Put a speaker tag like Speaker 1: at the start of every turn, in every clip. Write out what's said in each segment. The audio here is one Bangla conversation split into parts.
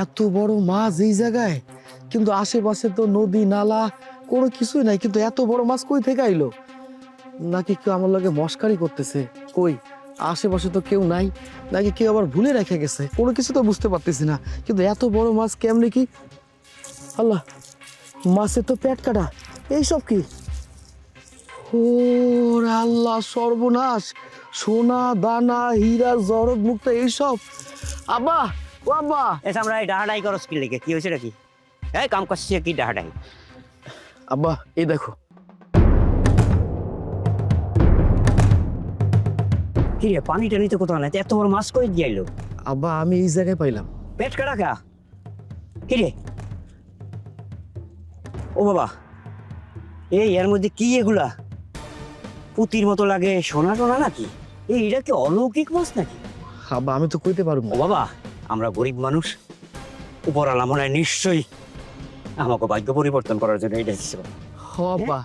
Speaker 1: এত বড় মাছ এই জায়গায়, কিন্তু আশেপাশে তো নদী নালা কোনো কিছুই নাই, কিন্তু এত বড় মাছ কই থেকে আইলো? নাকি কেউ আমার লগে মস্কারি করতেছে? কই আশেপাশে তো কেউ নাই, নাকি কেউ আবার ভুলে রেখে গেছে? কোনো কিছু তো বুঝতে পারতেছি না, কিন্তু এত বড় মাছ কেমনে কি? আল্লাহ, মাছের তো পেট কাটা। এইসব কি? ওরে আল্লাহ, সর্বনাশ! সোনা দানা হীরা জহরত মুক্তা এইসব। আব্বা, ও আব্বা!
Speaker 2: এসে আমরা এই ডাহাডাই করস কি লেগে? কি হয়েছে নাকি? এই কাম করছি কি ডাহাডাই?
Speaker 1: আব্বা, এই দেখো।
Speaker 2: কি রে, পানি টানি তো কোথাও নাই, এত বড় মাছ কই যাইলো?
Speaker 1: আব্বা, আমি এই জায়গায় পাইলাম।
Speaker 2: পেট কাটা খা। কি রে? ও বাবা, এর মধ্যে কি এগুলা? পুতির মতো লাগে, সোনা টোনা নাকি? এটা কি অলৌকিক মাছ নাকি?
Speaker 1: আব্বা, আমি তো কইতে পারবো
Speaker 2: ও বাবা, আমরা গরিব মানুষ, উপরওয়ালা মনে হয় নিশ্চয়ই আমাকে ভাগ্য পরিবর্তন করার জন্য এটা ছিল।
Speaker 1: আব্বা,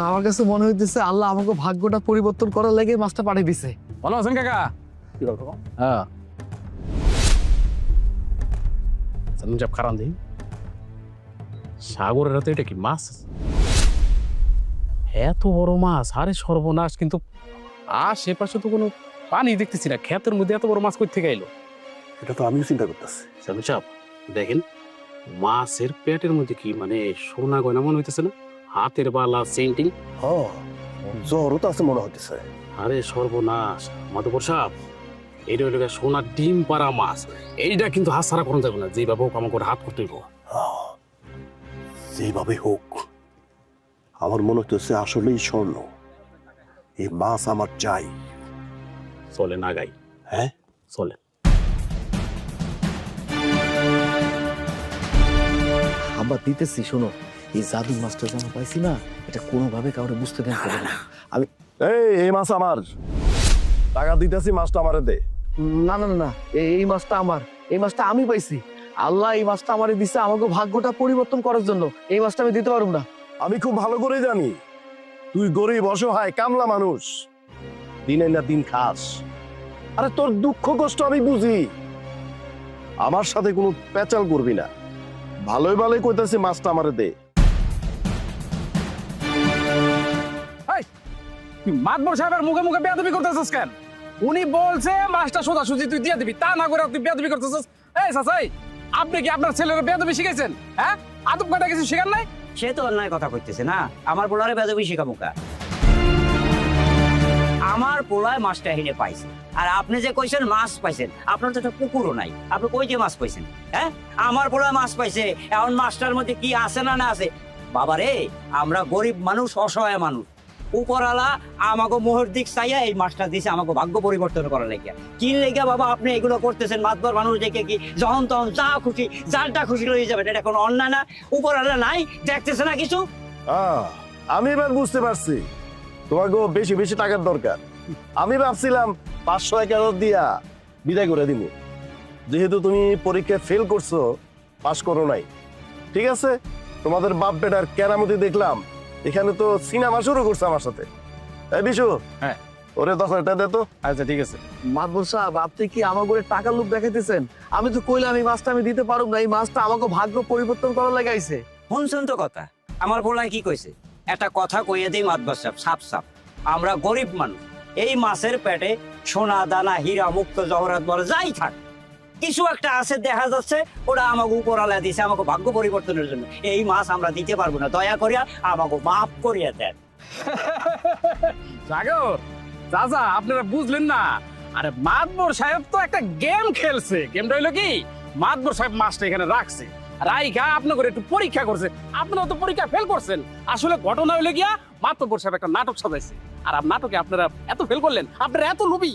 Speaker 1: আমার কাছে মনে হইতেছে আল্লাহ আমাকে ভাগ্যটা পরিবর্তন করার লাগে মাছটা পাঠিয়ে দিছে।
Speaker 3: ভালো আছেন কাকা? হ্যাঁ, সঞ্জাব খারান দিই সাগরের হাতে এটা কি মাছ? এত বড় মাছ, আরে সর্বনাশ! কিন্তু আশেপাশে তো কোনো পানি দেখতেছি না, ক্ষেতের মধ্যে এত বড় মাছ কই থেকে এলো?
Speaker 4: এটা তো আমিও চিন্তা করতেছি।
Speaker 3: সঞ্জাব দেখেন, মাছের পেটের মধ্যে কি মানে সোনা গয়না মনে হইতেছে না? হাতের বালা, সেন্টিং।
Speaker 4: হ্যাঁ, জ্বরও তো আছে মনে হইতেছে।
Speaker 3: আরে সর্বনাশ! মাধবর সাহেব, এটা হইল সোনার ডিম পাড়া মাছ। এইটা কিন্তু হাত ছাড়া করা যাবে না, যেভাবে হোক আমাকে হাত করতে হইব।
Speaker 4: যেভাবে হোক, আমার মনে হইতেছে আসলেই স্বর্ণ। এই মাছ আমার চাই।
Speaker 3: চলে না গাই?
Speaker 4: হ্যাঁ,
Speaker 3: চলে।
Speaker 1: আব্বা, দিতেছি, শোনো। এই জাদু মাছটা যখন পাইছি না, এটা কোনোভাবে কাউরে বুঝতে দেওয়া যাবে না। আমি
Speaker 4: এই মাছ আমার। টাকা দিতেছি, মাছটা আমারে দে।
Speaker 1: না না না না, এই মাছটা আমার। এই মাছটা আমি পাইছি। আল্লাহ এই মাছটা আমারে দিছে আমাকে ভাগ্যটা পরিবর্তন করার জন্য। এই মাছটা আমি দিতে পারবো না।
Speaker 4: আমি খুব ভালো করে জানি তুই গরিব অসহায় কামলা মানুষ, দিনে না দিন খাস। আরে তোর দুঃখ কষ্ট আমি বুঝি, আমার সাথে কোনো পেঁচাল করবি না। ভালোই ভালোই কইতাছি, মাছটা আমারে দে।
Speaker 3: তুই মাতবর সাহেবের মুখে মুখে বেয়াদবি করতেছিস কেন? উনি বলছে মাছটা সোজাসুজি তুই দিয়ে দিবি, তা না করে তুই বেয়াদবি করতেছিস। এই চাচাই, আপনি কি আপনার ছেলের বেয়াদবি শিখাইছেন? হ্যাঁ, আদব কাটা কিছু শিখান নাই?
Speaker 2: সে তো অন্যায় কথা কইতেছে না, আমার পোলারে বেদবি শিখাবো কা? আমার পোলায় মাছটা হিনে পাইছে, আর আপনি যে কইছেন মাছ পাইছেন, আপনার তো একটা পুকুরও নাই, আপনি কই যে মাছ পাইছেন? হ্যাঁ, আমার পোলায় মাছ পাইছে, এখন মাছটার মধ্যে কি আছে না না আছে? বাবা রে, আমরা গরিব মানুষ, অসহায় মানুষ, উপরালা আমাকে মোহর দিক চাইয়া এই মাছটা দিছে আমাকে ভাগ্য পরিবর্তন করার লেগে। কি লেগে বাবা আপনি এগুলো করতেছেন? মাতবর মানুষ দেখে কি যখন তখন যা খুশি যারটা খুশি লয়ে যাবেন, এটা কোনো অন্যায় না? উপরালা নাই, দেখতেছে না কিছু?
Speaker 4: আমি এবার বুঝতে পারছি তোমাকে বেশি বেশি টাকার দরকার। আমি ভাবছিলাম 500-1000 দিয়া বিদায় করে দিব, যেহেতু তুমি পরীক্ষায় ফেল করছো, পাস করো নাই। ঠিক আছে, তোমাদের বাপ বেটার কেরামতি দেখলাম, এখানে তো সিনেমা শুরু করছে আমার সাথে। এই বিশু,
Speaker 3: হ্যাঁ,
Speaker 4: ওরে 10,000 টাকা দে তো।
Speaker 3: আচ্ছা ঠিক আছে।
Speaker 1: মাতবর সাহেব, আপনি কি আমার করে টাকার লোভ দেখাইতেছেন? আমি তো কইলাম এই মাছটা আমি দিতে পারবো না। এই মাছটা আমাকে ভাগ্য পরিবর্তন করার লাগে আইছে।
Speaker 2: শুনছেন তো কথা, আমার পোলায় কি কইছে? একটা কথা কইয়া দিই মাতবর সাহেব, সাপ সাপ, আমরা গরিব মানুষ, এই মাছের পেটে সোনা দানা হীরা মুক্ত জহরাত বলে যাই থাক, কিছু একটা আছে দেখা যাচ্ছে, ওটা আমাকে উপরালা দিছে আমাকে ভাগ্য পরিবর্তনের জন্য। এই মাছ আমরা দিতে পারবো না, দয়া করিয়া আমাকে মাফ করিয়া দেন।
Speaker 3: সাগর চাচা, আপনারা বুঝলেন না? আরে মাতবর সাহেব তো একটা গেম খেলছে। গেমটা হইলো কি, মাতবর সাহেব মাছটা এখানে রাখছে, রাইখা আপনার করে একটু পরীক্ষা করছে। আপনারা তো পরীক্ষা ফেল করছেন। আসলে ঘটনা হইলে গিয়া মাতবর সাহেব একটা নাটক সাজাইছে, আর নাটকে আপনারা এত ফেল করলেন। আপনারা এত লোভী।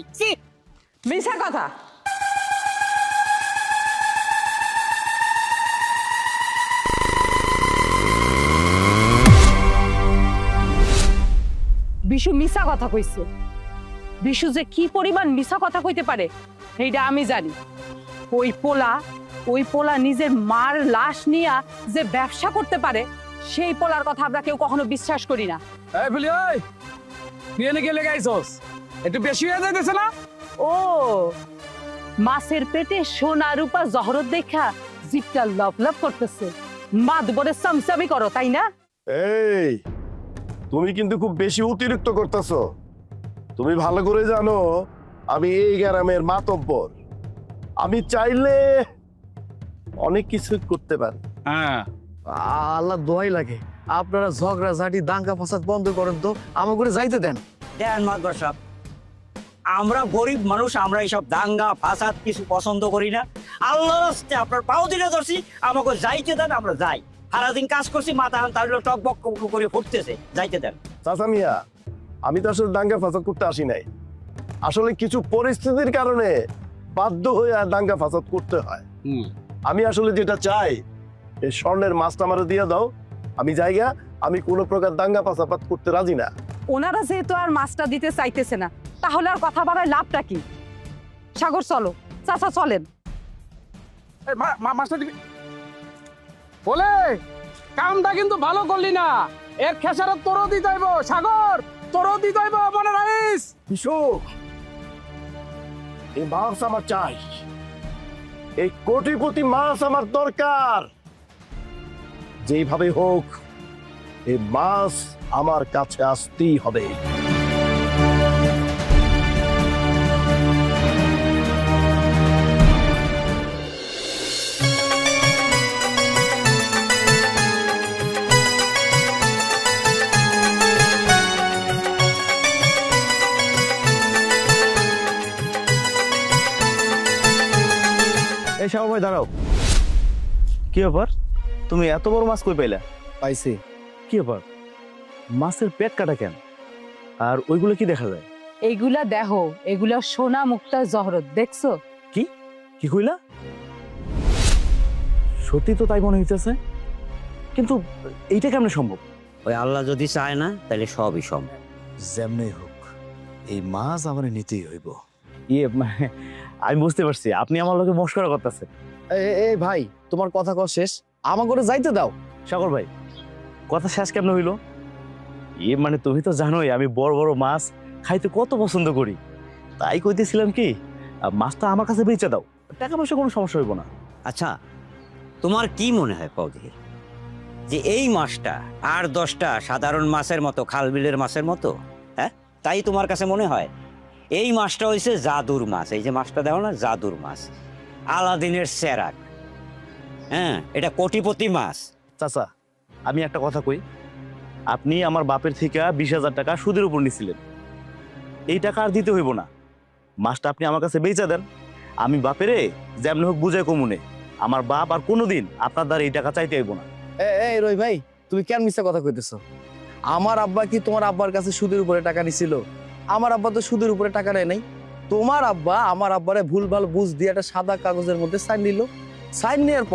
Speaker 5: মিছা কথা। বিশু মিছা কথা কইছে। বিশু যে কি পরিমাণ মিছা কথা কইতে পারে এইটা আমি জানি। ওই পোলা নিজের মার লাশ নিয়া যে ব্যবসা করতে পারে, সেই পোলার কথা আমরা কেউ কখনো বিশ্বাস করি না।
Speaker 3: এই বলি, ওই তুই এনে গেলে গাইছস, একটু বেশি হয়ে যাইতেছে না?
Speaker 5: ও, মাছের পেটে সোনা রূপা জহরত দেখা জিপটা লাভ লাভ করতেছে। মাতবরে সামসামি করো তাই না?
Speaker 4: এই তুমি কিন্তু খুব বেশি অতিরিক্ত করতেছো। তুমি ভালো করে জানো আমি এই গ্রামের মাতব্বর। আমি চাইলে অনেক কিছু করতে পারি।
Speaker 3: হ্যাঁ,
Speaker 1: আল্লাহ দোয়াই লাগে, আপনারা ঝগড়া ঝাঁটি দাঙ্গা ফাসাদ বন্ধ করেন তো, আমার করে যাইতে দেন।
Speaker 2: দেন মাতবর সাহেব, আমরা গরিব মানুষ, আমরা এইসব দাঙ্গা ফাসাদ কিছু পছন্দ করি না। আল্লাহর রাস্তে আপনার পাও দিনে ধরছি, আমাকে যাইতে দেন, আমরা যাই। সারাদিন কাজ করছি, মাথা তার টক বক করে ফুটতেছে, যাইতে দেন।
Speaker 4: চাচা মিয়া, আমি তো আসলে দাঙ্গা ফাসাদ করতে আসি নাই। আসলে কিছু পরিস্থিতির কারণে বাধ্য হয়ে আর দাঙ্গা ফাসাদ করতে হয়। আমি আসলে যেটা চাই, এই স্বর্ণের মাছটা আমারে দিয়ে দাও, আমি জায়গা, আমি কোনো প্রকার দাঙ্গা ফাসাদ করতে রাজি না।
Speaker 5: ওনারা যেহেতু আর মাছটা দিতে চাইতেছে না, তাহলে আর কথা বাড়ায় লাভটা কি? সাগর চলো, চাচা চলেন।
Speaker 3: এই মাছটা দিবি বলে কামটা কিন্তু ভালো করলি না। এর খেসারত তোরও দিতে হইব, সাগর তোরও দিতে হইব, মনে রাখিস।
Speaker 4: বিশু, এই মাছ আমার চাই, এই কোটিপতি মাছ আমার দরকার। যেইভাবে হোক এই মাছ আমার কাছে আসতেই হবে।
Speaker 6: এই শাহ ভাই দাঁড়াও। কি ব্যাপার, তুমি এত বড় মাছ কই পাইলা?
Speaker 1: পাইছি।
Speaker 6: কি ব্যাপার, মাছের পেট কাটা কেন? আর ওইগুলো কি দেখা যায়?
Speaker 5: এইগুলা দেখো, এগুলা সোনা মুক্তা জহরত, দেখছো?
Speaker 6: কি কি কইলা? সত্যি তো তাই মনে হইতেছে, কিন্তু এইটা কেমনে সম্ভব?
Speaker 2: ওই আল্লাহ যদি চায় না, তাহলে সবই সম্ভব।
Speaker 7: যেমনই হোক এই মাছ আমার নিতেই হইব।
Speaker 6: ইয়ে আমি বুঝতে পারছি, আপনি আমার লোকে মস্করা করতেছেন।
Speaker 1: এই ভাই, তোমার কথা কর শেষ, আমার করে যাইতে দাও।
Speaker 6: সাগর ভাই, কথা শেষ কেমন হইলো? ইয়ে মানে তুমি তো জানোই আমি বড় বড় মাছ খাইতে কত পছন্দ করি, তাই কইতেছিলাম কি মাছটা আমার কাছে বেচে দাও, টাকা পয়সা কোনো সমস্যা হইব না।
Speaker 2: আচ্ছা, তোমার কি মনে হয় কৌদি, যে এই মাছটা আর 10টা সাধারণ মাছের মতো, খাল বিলের মাছের মতো? হ্যাঁ, তাই তোমার কাছে মনে হয়? এই মাছটা হইছে জাদুর মাছ। এই যে মাছটা দেখো না, জাদুর মাছ, আলাদিনের চেরাক। হ্যাঁ, এটা কোটিপতি মাছ।
Speaker 6: চাচা, আমি একটা কথা কই, আপনি আমার বাপের থেকে 20,000 টাকা সুদের উপর নিছিলেন, এই টাকা আর দিতে হইব না। মাছটা আপনি আমার কাছে বেচা দেন, আমি বাপেরে যেমন হোক বুঝাই কমুনে, আমার বাপ আর কোনোদিন আপনার দ্বারা এই টাকা চাইতে হইব না।
Speaker 1: এই রই ভাই, তুমি কেন মিথ্যা কথা কইতেছো? আমার আব্বা কি তোমার আব্বার কাছে সুদের উপরে টাকা নিছিল? আমার আব্বা তো সুদের উপরে টাকা নেয় নাই। তোমার আব্বা আমার আব্বারে ভুলভাল বুঝ দিয়ে একটা সাদা কাগজের মধ্যে সাইন নিল। সাইন নেওয়ার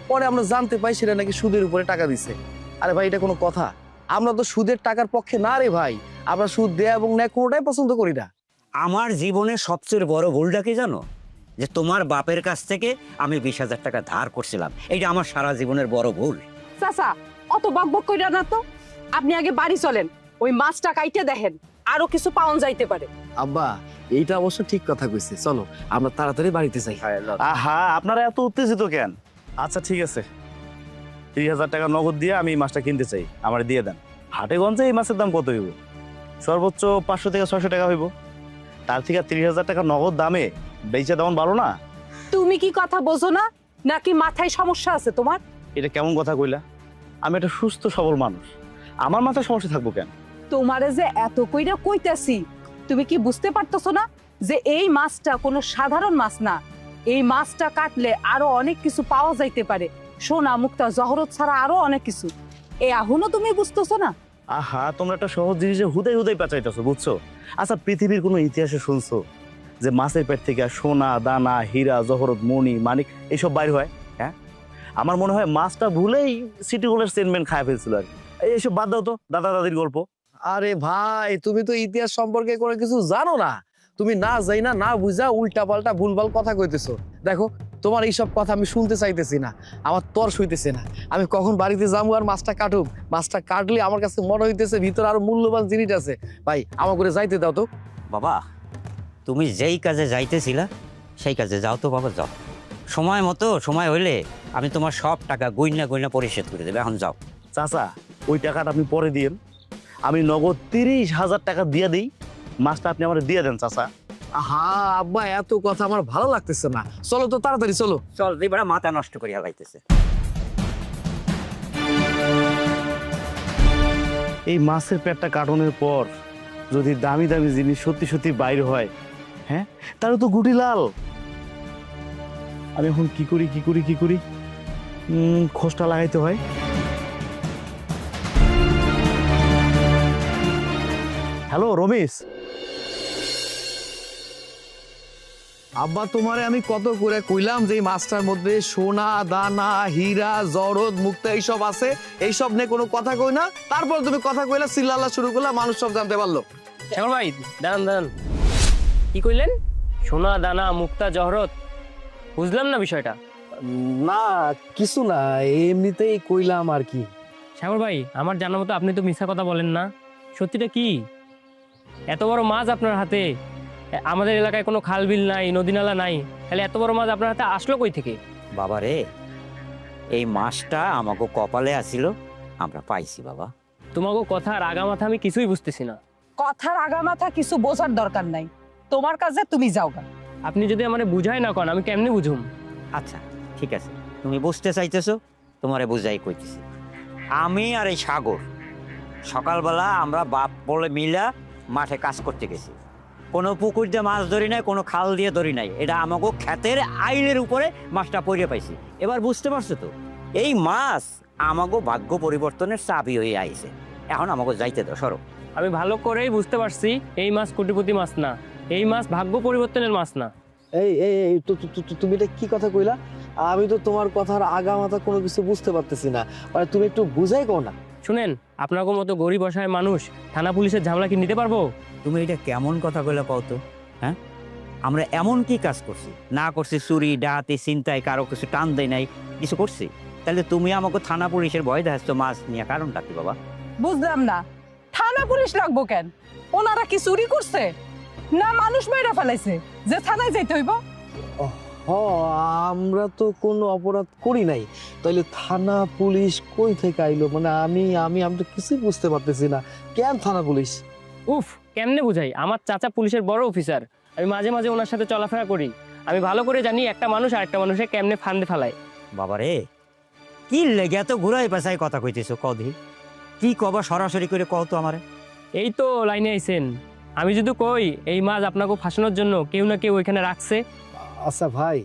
Speaker 1: পরে আমরা জানতে পাই সেটা নাকি সুদের উপরে টাকা দিছে। আরে ভাই, এটা কোনো কথা? আমরা তো সুদের টাকার পক্ষে না রে ভাই, আমরা সুদ দেয়া এবং নেয় কোনোটাই পছন্দ করি না।
Speaker 2: আমার জীবনের সবচেয়ে বড় ভুলটা কি জানো? যে তোমার বাপের কাছ থেকে আমি 20,000 টাকা ধার করছিলাম। এইটা আমার সারা জীবনের বড় ভুল।
Speaker 5: চাচা, অত বকবক কইরা না তো, আপনি আগে বাড়ি চলেন, ওই মাছটা কাইটে দেখেন, আরো কিছু পাওন যাইতে পারে।
Speaker 1: আব্বা, এইটা অবশ্য ঠিক কথা কইছে, চলো আমরা তাড়াতাড়ি বাড়িতে যাই।
Speaker 6: আহা, আপনারা এত উত্তেজিত কেন? আচ্ছা ঠিক আছে, 30,000 টাকা নগদ দিয়ে আমি এই মাছটা কিনতে চাই, আমার দিয়ে দেন। হাটে গঞ্জে এই মাছের দাম কত হইব? সর্বোচ্চ 500 থেকে 600 টাকা হইব। তার থেকে 30,000 টাকা নগদ দামে বেচে দেওয়ান ভালো না?
Speaker 5: তুমি কি কথা বোঝো না, নাকি মাথায় সমস্যা আছে তোমার?
Speaker 6: এটা কেমন কথা কইলা? আমি একটা সুস্থ সবল মানুষ, আমার মাথায় সমস্যা থাকবো কেন?
Speaker 5: তোমারে যে এত কইরা কইতাছি, তুমি কি বুঝতে পারতেছো না যে এই মাছটা কোনো সাধারণ মাছ না? এই মাছটা কাটলে আরো অনেক কিছু পাওয়া যাইতে পারে, সোনা মুক্তা জহরত ছাড়া আরো অনেক কিছু। এখনো তুমি বুঝতেছো না?
Speaker 6: আহা, তোমরা একটা সহজ জিনিসে হুদাই হুদাই পেঁচাইতেছো, বুঝছো? আচ্ছা, পৃথিবীর কোনো ইতিহাসে শুনছো যে মাছের পেট থেকে সোনা, দানা, হীরা, জহরত, মণি, মানিক এইসব বাইর হয়? হ্যাঁ, আমার মনে হয় মাছটা ভুলেই সিটি গোল্ডের চেনম্যান খায় ফেলছিল আর কি। এইসব বাদ দাও তো, দাদা দাদির গল্প।
Speaker 1: আরে ভাই, তুমি তো ইতিহাস সম্পর্কে কোনো কিছু জানো না। তুমি না যাই না বুঝা উল্টা পাল্টা ভুলভাল কথা কইতেছো। দেখো, তোমার এইসব কথা আমি শুনতে চাইতেছি না, আমার তর সইতেছে না। আমি কখন বাড়িতে যাবো আর মাছটা কাটুক। মাছটা কাটলে আমার কাছে মনে হইতেছে ভিতরে আরো মূল্যবান জিনিস আছে। ভাই, আমার করে যাইতে দাও তো।
Speaker 2: বাবা, তুমি যেই কাজে যাইতেছিলা সেই কাজে যাও তো বাবা, যাও। সময় মতো সময় হইলে আমি তোমার সব টাকা গইনা গইনা পরিশোধ করে দেবে। এখন যাও।
Speaker 6: চাচা ওই টাকাটা আপনি পরে দিয়েন, আমি নগদ 30,000 টাকা দিয়ে দিই, মাছটা আপনি আমার দিয়ে দেন চাচা।
Speaker 1: হা আব্বা, এত কথা আমার ভালো লাগতেছে না, চলো তো তাড়াতাড়ি চলো।
Speaker 2: চল, এবার মাথা নষ্ট করিয়া লাইতেছে।
Speaker 6: এই মাছের পেটটা কাটানোর পর যদি দামি দামি জিনিস সত্যি সত্যি বাইর হয়, হ্যাঁ, তাহলে তো গুটি লাল। আমি এখন কি করি খোঁজটা লাগাইতে হয়। হ্যালো রমেশ।
Speaker 1: আব্বা, তোমারে আমি কত করে কইলাম যে এই মাছটার মধ্যে সোনা দানা হীরা জরদ মুক্তা এইসব আছে, এইসব নিয়ে কোনো কথা কই না, তারপর তুমি কথা কইলা, চিল্লাল্লা শুরু করলা, মানুষ সব জানতে পারলো।
Speaker 8: শেখর ভাই দাঁড়ান, কি কইলেন? সোনা দানা মুক্তা জহরত, বুঝলাম না বিষয়টা।
Speaker 1: না কিছু না, এমনিতেই কইলাম আর কি।
Speaker 8: শেখর ভাই, আমার জানা মতো আপনি তো মিথ্যা কথা বলেন না, সত্যিটা কি? এত বড় মাছ আপনার হাতে, আমাদের এলাকায় কোনো খাল বিল নাই, নদী নালা নাই, তাহলে এত বড় মাছ আপনার হাতে আসলো কই থেকে?
Speaker 2: বাবা রে, এই মাছটা আমাকে কপালে আসিল, আমরা পাইছি বাবা।
Speaker 8: তোমাকে কথার আগা মাথা আমি কিছুই বুঝতেছি না।
Speaker 5: কথার আগামাথা কিছু বোঝার দরকার নাই, তোমার কাজে তুমি যাও গা।
Speaker 8: আপনি যদি আমার বুঝাই না কন, আমি কেমনে বুঝুম?
Speaker 2: আচ্ছা ঠিক আছে, তুমি বুঝতে চাইতেছো, তোমারে বুঝাই কইতেছি। আমি আর এই সাগর সকালবেলা আমরা বাপ বলে মিলা মাঠে কাজ করতে গেছি। কোনো পুকুর দিয়ে মাছ ধরি নাই, কোনো খাল দিয়ে ধরি নাই, এটা আমাকে ক্ষেতের আইলের উপরে মাছটা পড়ে পাইছি। এবার বুঝতে পারছো তো, এই মাছ আমাকে ভাগ্য পরিবর্তনের চাবি হয়ে আইছে। এখন আমাকে যাইতে দাও, সরো।
Speaker 8: আমি ভালো করেই বুঝতে পারছি এই মাছ কোটিপতি মাছ না, এই মাছ ভাগ্য পরিবর্তনের মাছ না।
Speaker 1: এই এই এই, তুমি এটা কি কথা কইলা? আমি তো তোমার কথার আগামাথা কোনো কিছু বুঝতে পারতেছি না, মানে তুমি একটু বুঝাই কও না।
Speaker 8: শুনেন, আপনাকে মতো গরিব অসহায় মানুষ থানা পুলিশের ঝামেলা কি নিতে পারবো?
Speaker 2: তুমি এটা কেমন কথা কইলা কও তো? হ্যাঁ, আমরা এমন কি কাজ করছি? না করছি চুরি ডাকাতি ছিনতাই, কারো কিছু টান দেয় নাই, কিছু করছি? তাহলে তুমি আমাকে থানা পুলিশের ভয় দেখাচ্ছ মাছ নিয়ে, কারণটা কি বাবা?
Speaker 5: বুঝলাম না, থানা পুলিশ লাগবো কেন? ওনারা কি চুরি করছে না মানুষ মেরে ফেলাইছে যে থানায় যাইতে হইব?
Speaker 1: হ, আমরা তো কোনো অপরাধ করি নাই, তাইলে থানা পুলিশ কই থেকে আইলো? মানে আমি আমি আমি তো কিছুই বুঝতে পারতেছি না, কেন থানা পুলিশ?
Speaker 8: উফ, কেমনে বুঝাই? আমার চাচা পুলিশের বড় অফিসার, আমি মাঝে মাঝে ওনার সাথে চলাফেরা করি, আমি ভালো করে জানি একটা মানুষ আরেকটা মানুষের কেমনে ফান্দে ফেলায়।
Speaker 2: বাবা রে, কি লেগে এত ঘুরাই পেঁচাই কথা কইতেছো? কদি কি কবা, সরাসরি করে কও তো আমারে।
Speaker 8: এই তো লাইনে আইছেন, আমি যদি কই এই মাছ আপনাকে ফাঁসানোর জন্য কেউ না কেউ ওইখানে রাখছে।
Speaker 1: আচ্ছা ভাই,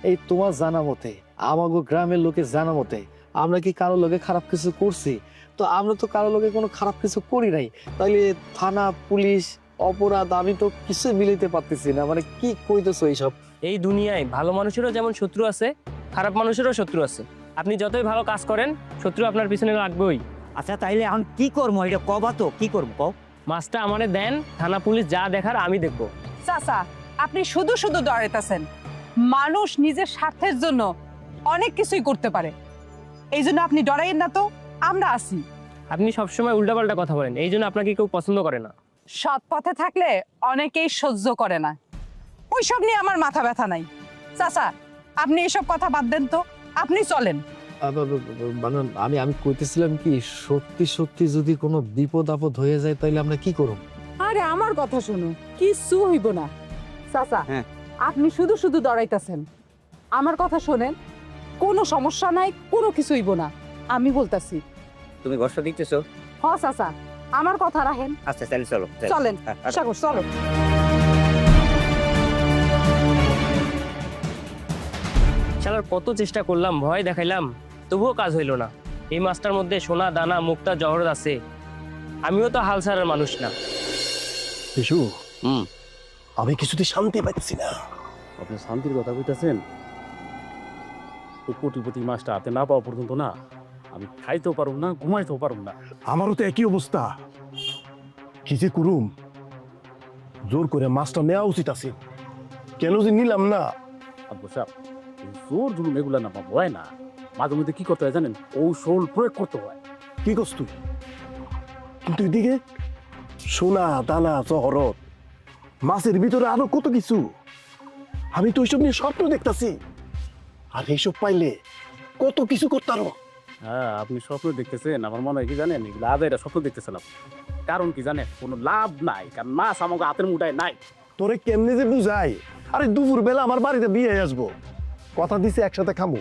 Speaker 1: এই তোমার জানা মতে, আমাগো গ্রামের লোকের জানা মতে, আমরা কি কারো লোকে খারাপ কিছু করছি? তো আমরা তো কারো লোকে কোনো খারাপ কিছু করি নাই, তাইলে থানা পুলিশ অপরাধ আমি তো কিছু মিলাইতে পারতেছি না, মানে কি কইতেছো এইসব?
Speaker 8: এই দুনিয়ায় ভালো মানুষেরও যেমন শত্রু আছে, খারাপ মানুষেরও শত্রু আছে। আপনি যতই ভালো কাজ করেন, শত্রু আপনার পিছনে লাগবেই।
Speaker 2: আচ্ছা তাইলে এখন কি করবো, এটা কবা তো, কি করবো কও?
Speaker 8: মাছটা আমারে দেন, থানা পুলিশ যা দেখার আমি দেখবো।
Speaker 5: চাচা, আপনি শুধু শুধু ডরাইতেছেন। মানুষ নিজের স্বার্থের জন্য অনেক কিছুই করতে পারে, এই জন্য আপনি ডরাইয়েন না তো, আমরা আছি।
Speaker 8: আপনি সবসময় উল্টাপাল্টা কথা বলেন, এই জন্য আপনাকে কেউ পছন্দ করে না।
Speaker 5: সৎ পথে থাকলে অনেকেই সহ্য করে না, ওইসব নিয়ে আমার মাথা ব্যথা নাই। চাচা, আপনি এসব কথা বাদ দেন তো, আপনি চলেন।
Speaker 1: মানে আমি আমি কইতেছিলাম কি, সত্যি সত্যি যদি কোনো বিপদ আপদ হয়ে যায় তাইলে আমরা কি করব?
Speaker 5: আরে আমার কথা শুনো, কিছু হইব না। চাচা,
Speaker 2: হ্যাঁ।
Speaker 5: আপনি শুধু শুধু ডরাইতেছেন, আমার কথা শোনেন, কোনো সমস্যা নাই, কোনো কিছু হইব না, আমি বলতাছি।
Speaker 2: তুমি ভরসা দিতেছো?
Speaker 5: হ চাচা, আমার কথা রাখেন।
Speaker 2: আচ্ছা তাহলে চলো।
Speaker 5: চলেন
Speaker 2: হ্যাঁ,
Speaker 5: সাগর, চলো।
Speaker 8: শালার কত চেষ্টা করলাম, ভয় দেখাইলাম, তবুও কাজ হইল না। এই মাছটার মধ্যে সোনা দানা মুক্তা জহরত আছে, আমিও তো হাল ছাড়ার মানুষ না।
Speaker 4: বিশু,
Speaker 2: হুম।
Speaker 4: আমি কিছুতে শান্তি পাচ্ছি না।
Speaker 3: আপনি শান্তির কথা কইতাছেন? ওই কোটিপতি মাছটা হাতে না পাওয়া পর্যন্ত না আমি খাইতেও পারব না, ঘুমাইতেও পারব না।
Speaker 4: আমারও তো একই অবস্থা, কি যে করুম। জোর করে মাছটা নেওয়া উচিত আছে, কেন যে নিলাম না।
Speaker 3: আব্বু সাহেব, জোর জুলুম এগুলা না হয় না, মাঝে মধ্যে কি করতে হয় জানেন? কৌশল প্রয়োগ করতে হয়।
Speaker 4: কি করছ তুই? কিন্তু এদিকে সোনা দানা জহরত, মাছের ভিতরে আরো কত কিছু, আমি তো ওইসব নিয়ে স্বপ্ন দেখতাছি। আর এইসব পাইলে কত কিছু করতারো।
Speaker 3: হ্যাঁ, আপনি স্বপ্ন দেখতেছেন, আমার মনে হয় কি জানেন, এগুলো আদায়রা স্বপ্ন দেখতেছেন আপনি। কারণ কি জানেন, কোনো লাভ নাই, কারণ মাছ আমাকে হাতের মুঠায় নাই।
Speaker 4: তোরে কেমনে যে বুঝাই, আরে দুপুর বেলা আমার বাড়িতে বিয়ে আসবো, কথা দিছে একসাথে খামু,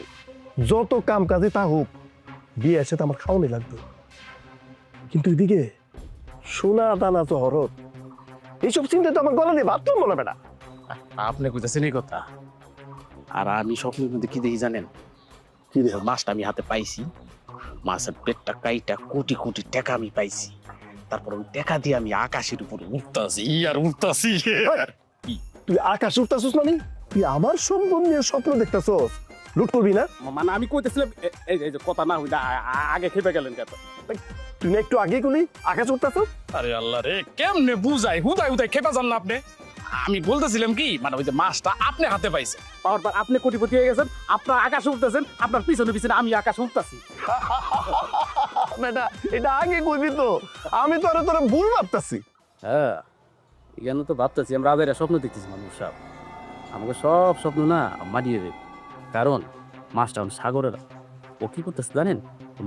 Speaker 4: যত কাম কাজে তা হোক, বিয়ে আসে তো আমার খাওয়ানি লাগবে। কিন্তু এদিকে সোনা দানা তো হরত, এইসব চিন্তা তো আমার গলা দিয়ে ভাত তো মনে বেটা।
Speaker 3: আপনি কইতেছেন এই কথা, আর আমি স্বপ্নের মধ্যে কি দেখি জানেন,
Speaker 4: কি রে?
Speaker 3: মাছটা আমি হাতে পাইছি, মাছের পেটটা কাইটা কোটি কোটি টাকা আমি পাইছি, তারপর ওই টাকা দিয়ে আমি আকাশের উপরে উঠতাছি আর উঠতাছি।
Speaker 4: তুই আকাশ উঠতাছিস মানে? তুই আমার সম্ভব নিয়ে স্বপ্ন দেখতেছস, লুট করবি না?
Speaker 3: মানে আমি কইতেছিলাম এই যে কথা না হইলে আগে খেপে গেলেন কেন?
Speaker 4: তুই না একটু আগে গুলি আকাশ উঠতাছস?
Speaker 3: আরে আল্লাহ রে, কেমনে বুঝাই, হুদাই হুদাই খেপে যান না আপনি। আমি বলতেছিলাম কি, মানে ওই যে মাছটা আপনি হাতে পাইছেন, পাওয়ার পর আপনি কোটিপতি হয়ে গেছেন, আপনার আকাশে উঠতেছেন, আপনার পিছনে পিছনে আমি আকাশে উঠতাছি।
Speaker 4: বেটা এটা আগে কইবি তো, আমি তো আরে তোরা ভুল ভাবতাছি।
Speaker 3: হ্যাঁ, এখানে তো ভাবতেছি আমরা আদায়রা স্বপ্ন দেখতেছি মানুষ সব, আমাকে সব স্বপ্ন না মারিয়ে দেবে। কারণ মাছটা এখন সাগরের, ও কি করতেছে জানেন,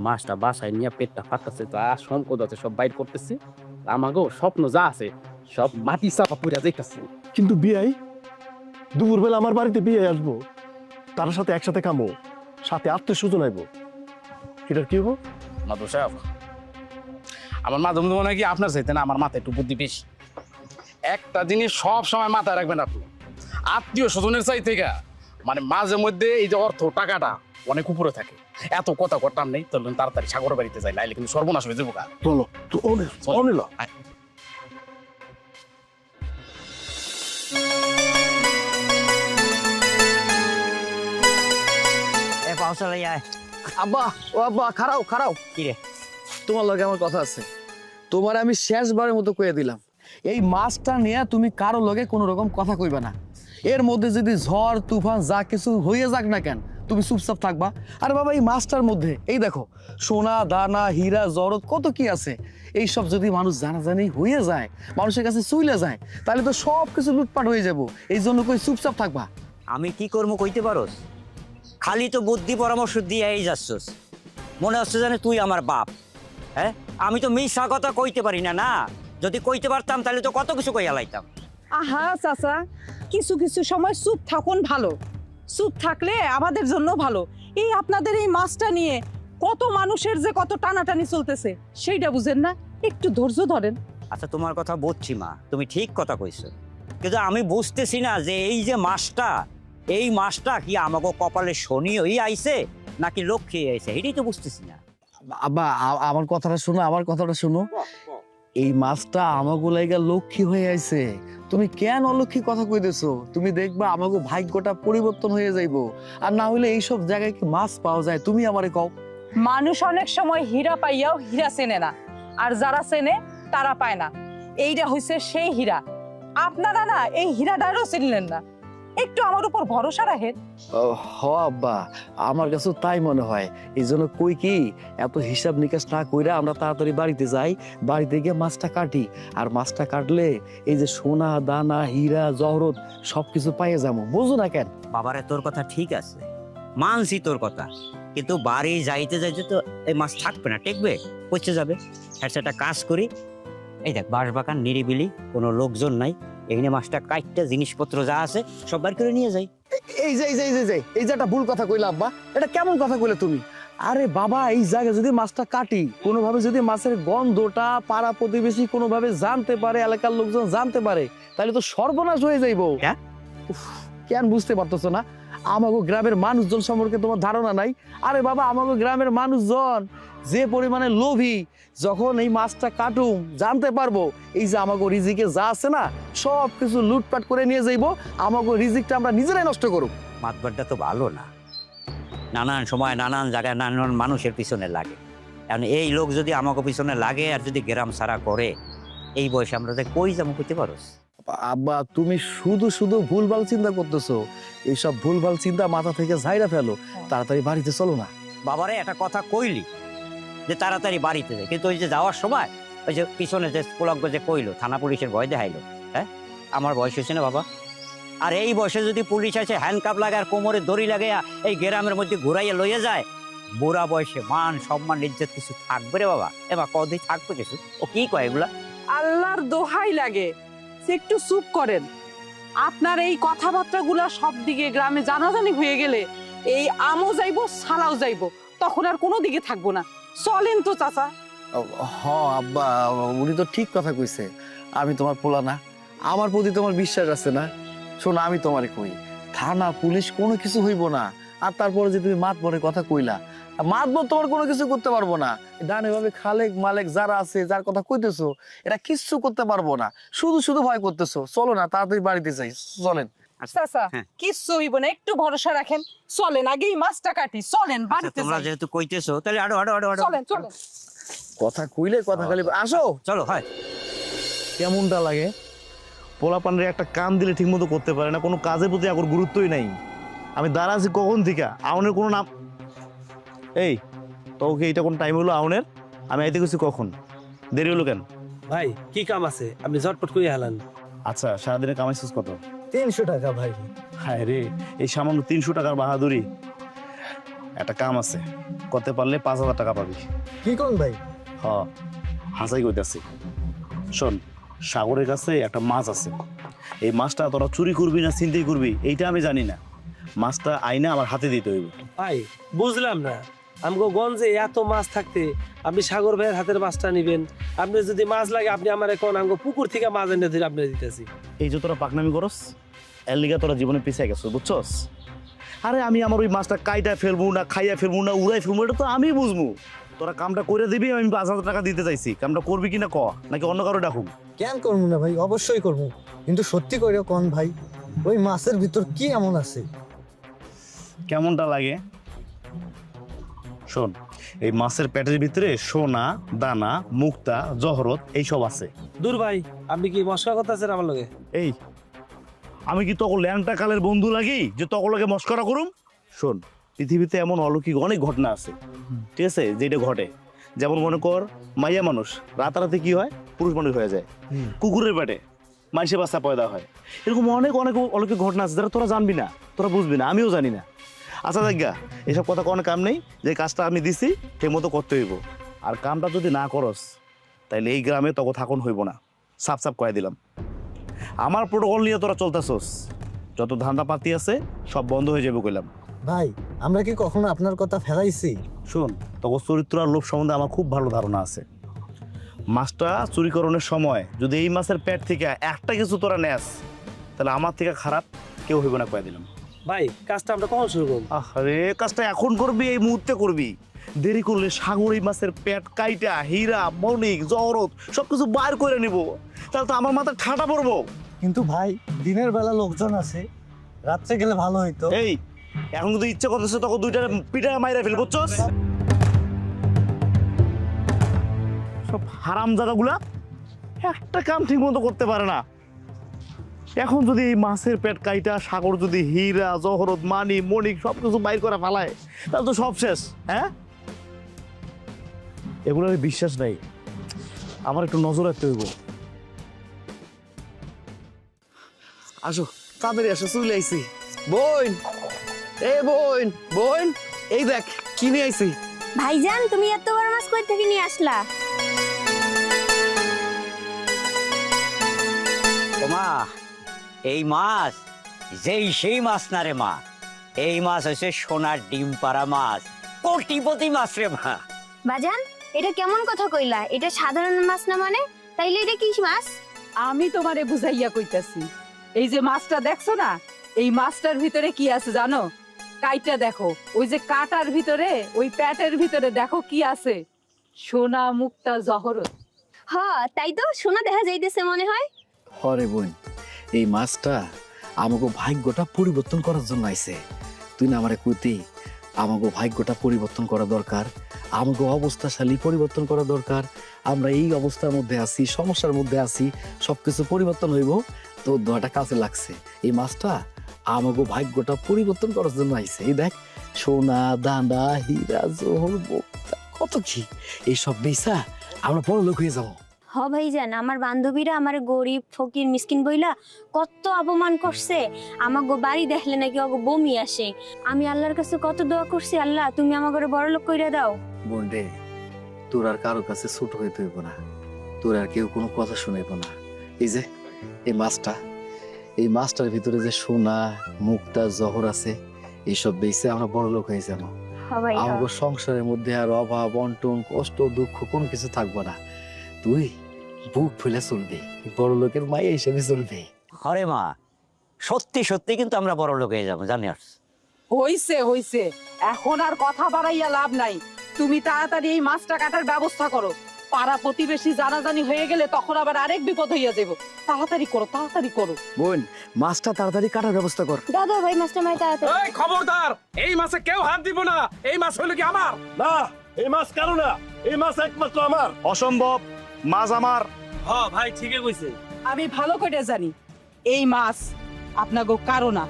Speaker 3: মাছটা বাসায় নিয়ে পেটটা ফাটতেছে, তো আর সম্পদ আছে সব বাইর করতেছে, আমাকেও স্বপ্ন যা আছে সব মাটি চাপা পড়ে যাইতেছে।
Speaker 4: কিন্তু বিয়াই দুপুর বেলা আমার বাড়িতে বিয়ে আসবো, তার সাথে একসাথে খামো, সাথে আত্মীয় স্বজন আইবো, এটার কি হবো?
Speaker 3: মাধব সাহেব, আমার মাধ্যম মনে হয় কি আপনার চাইতে না আমার মাথায় একটু বুদ্ধি বেশি। একটা জিনিস সব সময় মাথায় রাখবেন আপনি, আত্মীয় স্বজনের চাইতে মানে মাঝে মধ্যে এই যে অর্থ টাকাটা অনেক উপরে থাকে, এত কথা করতাম নেই, চলুন তাড়াতাড়ি সাগর বাড়িতে যাই, নাইলে কিন্তু সর্বনাশ হয়ে যাবো।
Speaker 4: চলো তো অনিল।
Speaker 2: এ পাউসালাই আয়।
Speaker 1: আব্বা, ও আব্বা, খারাও খারাও।
Speaker 2: কি রে?
Speaker 1: তোমার লগে আমার কথা আছে। তোমার আমি শেষবারের মতো কয়ে দিলাম, এই মাছটা নিয়ে তুমি কারো লগে কোনো রকম কথা কইবা না। এর মধ্যে যদি ঝড় তুফান যা কিছু হয়ে যাক না কেন, তুমি চুপচাপ থাকবা। আর বাবা, এই মাছটার মধ্যে এই দেখো সোনা দানা হীরা জহরত কত কি আছে, এই সব যদি মানুষ জানাজানি হয়ে যায়, মানুষের কাছে চইলে যায়, তাহলে তো সব কিছু লুটপাট হয়ে যাব। এই জন্য কই চুপচাপ থাকবা।
Speaker 2: আমি কি করবো কইতে পারোস? খালি তো বুদ্ধি পরামর্শ দিয়ে যাচ্ছস, মনে হচ্ছে জানে তুই আমার বাপ। হ্যাঁ, আমি তো মিশা কথা কইতে পারি না। না, যদি কইতে পারতাম তাহলে তো কত কিছু কইয়া লাইতাম।
Speaker 5: আহা চাচা, কিছু কিছু সময় চুপ থাকুন ভালো, চুপ থাকলে আমাদের জন্য ভালো। এই আপনাদের এই মাছটা নিয়ে কত মানুষের যে কত টানাটানি চলতেছে সেইটা বুঝেন না, একটু ধৈর্য ধরেন।
Speaker 2: আচ্ছা, তোমার কথা বুঝছি মা, তুমি ঠিক কথা কইছো, কিন্তু আমি বুঝতেছি না যে এই যে মাছটা, এই মাছটা কি আমাকে কপালে শনি হয়ে আইছে নাকি লক্ষ্মী আইছে, এটাই তো বুঝতেছি না।
Speaker 1: আব্বা, আমার কথাটা শোনো, আমার কথাটা শোনো। এই মাছটা আমাগো লাইগা লক্ষ্মী হয়ে আইছে। তুমি কেন অলক্ষ্মী কথা কইতেছো? তুমি দেখবা আমাগো ভাগ্যটা পরিবর্তন হয়ে যাইবো। আর না হইলে এইসব জায়গায় কি মাছ পাওয়া যায়? তুমি আমারে কও।
Speaker 5: মানুষ অনেক সময় হীরা পাইয়াও হীরা চেনে না, আর যারা চেনে তারা পায় না। এইটা হইছে সেই হীরা। আপনারা না এই হীরাটারও চিনলেন না, একটু আমার উপর ভরসা রাখেন।
Speaker 1: হ আব্বা, আমার কাছে তাই মনে হয়। এই জন্য কই কি, এত হিসাব নিকাশ না কইরা আমরা তাড়াতাড়ি বাড়িতে যাই, বাড়িতে গিয়ে মাছটা কাটি। আর মাছটা কাটলে এই যে সোনা দানা হীরা জহরত সবকিছু পাইয়ে যাবো, বুঝো না কেন?
Speaker 2: বাবারে, তোর কথা ঠিক আছে, মানছি তোর কথা, কিন্তু বাড়ি যাইতে যাইতে তো এই মাছ থাকবে না, টেকবে, পচে যাবে। একটা কাজ করি, এই দেখ বাঁশ বাগান নিরিবিলি, কোনো লোকজন নাই, এখানে মাছটা কাটতে জিনিসপত্র যা আছে সব বার করে নিয়ে যাই।
Speaker 1: এই যে এই যে এই যে এই যে একটা ভুল কথা কইলা আব্বা, এটা কেমন কথা কইলে তুমি? আরে বাবা, এই জায়গায় যদি মাছটা কাটি, কোনোভাবে যদি মাছের গন্ধটা পাড়া প্রতিবেশী কোনোভাবে জানতে পারে, এলাকার লোকজন জানতে পারে, তাহলে তো সর্বনাশ হয়ে যাইবো।
Speaker 2: হ্যাঁ?
Speaker 1: কেন বুঝতে পারতেছো না? আমাগো গ্রামের মানুষজন সম্পর্কে তোমার ধারণা নাই? আরে বাবা, আমাগো গ্রামের মানুষজন যে পরিমাণে লোভী, যখন এই মাছটা কাটুম জানতে পারবো এই যে আমাগো রিজিকে যা আছে না, সব কিছু লুটপাট করে নিয়ে যাইবো, আমাগো রিজিকটা আমরা নিজেরাই নষ্ট করব।
Speaker 2: মাতবারটা তো ভালো না, নানান সময় নানান জায়গায় নানান মানুষের পিছনে লাগে। এখন এই লোক যদি আমাকে পিছনে লাগে আর যদি গ্রাম ছাড়া করে, এই বয়সে আমরা যে কই যাবো করতে পারোস?
Speaker 1: আব্বা, তুমি শুধু শুধু ভুলভাল চিন্তা করতেছো। এইসব ভুলভাল চিন্তা মাথা থেকে ঝাইরা ফেলো, তাড়াতাড়ি বাড়িতে চলো না।
Speaker 2: বাবারে, একটা কথা কইলি যে তাড়াতাড়ি বাড়িতে যায়, কিন্তু ওই যে যাওয়ার সময় ওই যে পিছনে যে পোলাগ্য যে কইলো, থানা পুলিশের ভয় দেখাইলো। হ্যাঁ, আমার বয়স হয়েছে না বাবা, আর এই বয়সে যদি পুলিশ এসে হ্যান্ডকাপ লাগায় আর কোমরে দড়ি লাগাইয়া এই গ্রামের মধ্যে ঘুরাইয়া লইয়া যায়, বুড়া বয়সে মান সম্মান ইজ্জত কিছু থাকবে রে বাবা? এবার কতদিন থাকবে কিছু? ও কি কয় এগুলা?
Speaker 5: আল্লাহর দোহাই লাগে, সে একটু চুপ করেন। আপনার এই কথাবার্তাগুলা সব দিকে গ্রামে জানাজানি হয়ে গেলে এই আমও যাইবো, সালাও যাইবো, তখন আর কোনো দিকে থাকবো না। চলেন তো চাচা।
Speaker 1: হ আব্বা, উনি তো ঠিক কথা কইছে। আমি তোমার পোলা না, আমার প্রতি তোমার বিশ্বাস আছে না? শোনো, আমি তোমারে কই, থানা পুলিশ কোনো কিছু হইব না। আর তারপরে যে তুমি মাতবরের কথা কইলা, মাতবর তোমার কোনো কিছু করতে পারবো না। ডানে ভাবে খালেক মালেক যারা আছে, যার কথা কইতেছো, এটা কিচ্ছু করতে পারবো না। শুধু শুধু ভয় করতেছো। চলো না, তাড়াতাড়ি বাড়িতে যাই, চলেন।
Speaker 5: চাচা
Speaker 2: হ্যাঁ।
Speaker 5: কিচ্ছু হইব না, একটু ভরসা রাখেন। চলেন, আগেই মাছটা কাটি, চলেন বাড়িতে
Speaker 2: তোমরা
Speaker 5: যাই।
Speaker 2: যেহেতু কইতেছো তাহলে আরো আরো আরো আরো
Speaker 5: চলেন চলেন।
Speaker 1: কথা কইলে কথা খালি আসো।
Speaker 2: চলো। হয়
Speaker 1: কেমনটা লাগে?
Speaker 6: পোলাপানরে একটা কাম দিলে ঠিক মতো করতে পারে না, কোনো কাজের প্রতি এখন গুরুত্বই নাই। আমি দাঁড়া আছি কখন থেকে, আউনের কোনো নাম। এই তোকে এইটা কোন টাইম হলো আউনের? আমি আইতে গেছি কখন, দেরি হলো কেন?
Speaker 9: ভাই কি কাম আছে, আপনি ঝটপট করে হালান।
Speaker 6: আচ্ছা, সারাদিনে কামাইছিস কত?
Speaker 9: 300 টাকা ভাই।
Speaker 6: হায় রে, এই সামান্য 300 টাকার বাহাদুরি। একটা কাম আছে, করতে পারলে 5000 টাকা পাবি।
Speaker 9: কি কোন ভাই?
Speaker 6: হ, হাসাই কইতাছি। শোন, সাগরের কাছে একটা মাছ আছে। এই মাছটা তোরা চুরি করবি না ছিনতাই করবি এইটা আমি জানি না। মাছটা আইনা আমার হাতে দিতে হইব।
Speaker 9: ভাই বুঝলাম না, আমগো গঞ্জে এত মাছ থাকতে আপনি সাগর ভাইয়ের হাতের মাছটা নিবেন? আপনি যদি মাছ লাগে আপনি আমার এখন আমগো পুকুর থেকে মাছ এনে ধরে আপনি দিতেছি।
Speaker 6: এই যে তোরা পাকনামি করস, এর লিগা তোরা জীবনে পিছিয়ে গেছো, বুঝছস? আরে আমি আমার ওই মাছটা কাইটা ফেলবো না, খাইয়া ফেলবো না, উড়াই ফেলবো, এটা তো আমি বুঝবো। তোরা কামটা করে দিবি, আমি 5000 টাকা দিতে চাইছি। কামটা করবি কিনা ক, নাকি অন্য কারো ডাকুম?
Speaker 10: কেন করবো না ভাই, অবশ্যই করবো, কিন্তু সত্যি করে কোন ভাই, ওই মাছের ভিতর কি এমন আছে?
Speaker 6: কেমনটা লাগে শোন, এই মাছের পেটের ভিতরে সোনা দানা মুক্তা জহরত এইসব আছে।
Speaker 9: দূর ভাই, আপনি কি মশলা কথা আছেন আমার লগে?
Speaker 6: এই আমি কি তখন ল্যাংটা কালের বন্ধু লাগি যে তখন লাগে মস্করা করুম? শোন, পৃথিবীতে এমন অলৌকিক অনেক ঘটনা আছে, ঠিক আছে, যেটা ঘটে। যেমন মনে কর, মাইয়া মানুষ রাতারাতি কি হয়, পুরুষ মানুষ হয়ে যায়। কুকুরের পেটে মাইসে বাচ্চা পয়দা হয়। এরকম অনেক অনেক অলৌকিক ঘটনা আছে যারা তোরা জানবি না, তোরা বুঝবি না, আমিও জানি না। আচ্ছা দেখা, এসব কথা কোনো কাম নেই। যে কাজটা আমি দিছি ঠিক মতো করতে হইব। আর কামটা যদি না করস তাইলে এই গ্রামে তখন থাকুন হইব না, সাপ সাপ কয়ে দিলাম। আমার প্রোটোকল নিয়ে তোরা চলতেছস, যত ধান্দা পাতি আছে সব বন্ধ হয়ে যাবে কইলাম।
Speaker 10: ভাই আমরা কি কখনো আপনার কথা ফেলাইছি?
Speaker 6: শোন, তখন চরিত্র আর লোভ সম্বন্ধে আমার খুব ভালো ধারণা আছে। মাছটা চুরিকরণের সময় যদি এই মাছের পেট থেকে একটা কিছু তোরা নেস, তাহলে আমার থেকে খারাপ কেউ হইব না কয়ে দিলাম।
Speaker 9: ভাই কাজটা আমরা কখন শুরু করব?
Speaker 6: আরে কাজটা এখন করবি, এই মুহূর্তে করবি। দেরি করলে সাগর এই মাছের পেট কাইটা হীরা মণিক জহরত সবকিছু বাইর করে নিব, তাহলে তো আমার মাথায় ঠাটা পড়বো।
Speaker 10: কিন্তু ভাই দিনের বেলা লোকজন আছে, রাত্রে গেলে ভালো হইতো।
Speaker 6: এই এখন যদি ইচ্ছে করতেছে তখন দুইটা পিঠা মাইরা ফেল, বুঝছস? সব হারাম জায়গাগুলা একটা কাম ঠিক মতো করতে পারে না। এখন যদি এই মাছের পেট কাইটা সাগর যদি হীরা জহরত মানি মণিক সবকিছু বাইর করে ফালায়, তাহলে তো সব শেষ। হ্যাঁ, এগুলো বিশ্বাস নাই, আমার একটু নজর রাখতে হইব।
Speaker 1: আসো তাড়াতাড়ি আসো, চলে আইছি। বোন, এ বোন, বোন, এই দেখ কি নিয়ে আইছি।
Speaker 11: ভাইজান তুমি এত বড় মাছ কই থেকে নিয়ে আসলা?
Speaker 2: ওমা, এই মাছ যেই সেই মাছ না রে মা, এই মাছ হচ্ছে সোনার ডিম পাড়া মাছ, কোটিপতি মাছ রে মা।
Speaker 11: বাজান এটা কেমন কথা কইলা? এটা সাধারণ মাছ না মানে? তাইলে এটা কি মাছ?
Speaker 5: আমি তোমারে বুঝাইয়া কইতাছি, এই যে মাছটা দেখছো না, এই মাছটার ভিতরে কি আছে জানো? কাইটা দেখো, ওই যে কাটার ভিতরে, ওই প্যাটের ভিতরে দেখো কি আছে, সোনা মুক্তা জহরত।
Speaker 11: হ তাই তো, সোনা দেখা যাইতেছে মনে হয়।
Speaker 1: হরে বোন, এই মাছটা আমাকে ভাগ্যটা পরিবর্তন করার জন্য আইছে। তুই না আমারে কইতি আমাকে ভাগ্যটা পরিবর্তন করা দরকার, আমাকে অবস্থাশালী পরিবর্তন করা দরকার। আমরা এই অবস্থার মধ্যে আছি, সমস্যার মধ্যে আছি, সবকিছু পরিবর্তন হইব। তো দোয়াটা কাছে লাগছে, এই মাছটা আমাকে ভাগ্যটা পরিবর্তন করার জন্য আইছে। এই দেখ, সোনা দানা হীরা জহর মুক্তা কত কি, এইসব বেচা আমরা বড় লোক হয়ে যাবো।
Speaker 11: হ ভাইজান, আমার বান্ধবীরা আমার গরিব ফকির মিসকিন বইলা কত অপমান করছে। আমাকে বাড়ি দেখলে নাকি ওগো বমি আসে। আমি আল্লাহর কাছে কত দোয়া করছি, আল্লাহ তুমি আমাকে বড়লোক কইরা দাও।
Speaker 1: বোন রে, তোর আর কারো কাছে ছোট হইতে হইব না, তোর আর কেউ কোনো কথা শুনাইব না। এই যে এই মাছটার ভিতরে যে সোনা মুক্তা জহর আছে, এইসব বেচে আমরা বড় লোক হয়ে যাবো। আমাদের সংসারের মধ্যে আর অভাব অনটন কষ্ট দুঃখ কোনো কিছু থাকবো না। তুই বুক ফুলে চলবি, বড় লোকের মাইয়া হিসেবে চলবি।
Speaker 2: হরে মা, সত্যি সত্যি কিন্তু আমরা বড় লোক হয়ে যাবো, জানিস?
Speaker 5: হইছে, এখন আর কথা বাড়াইয়া লাভ নাই। তুমি তাড়াতাড়ি এই মাছটা কাটার ব্যবস্থা করো। পাড়া প্রতিবেশী জানাজানি হয়ে গেলে তখন আবার আরেক বিপদ হইয়া যাবো। তাড়াতাড়ি করো।
Speaker 1: বোন, মাছটা তাড়াতাড়ি কাটার ব্যবস্থা কর।
Speaker 11: দাদা ভাই মাছটা মাই তাড়াতাড়ি।
Speaker 3: এই খবরদার, এই মাছে কেউ হাত দিব না। এই মাছ হলো কি আমার?
Speaker 4: না, এই মাছ কারো না, এই মাছ একমাত্র আমার।
Speaker 6: অসম্ভব, মাছ আমার।
Speaker 9: হ্যাঁ ভাই ঠিকই কইছে।
Speaker 5: আমি ভালো করে জানি এই মাছ আপনাগো কারো না।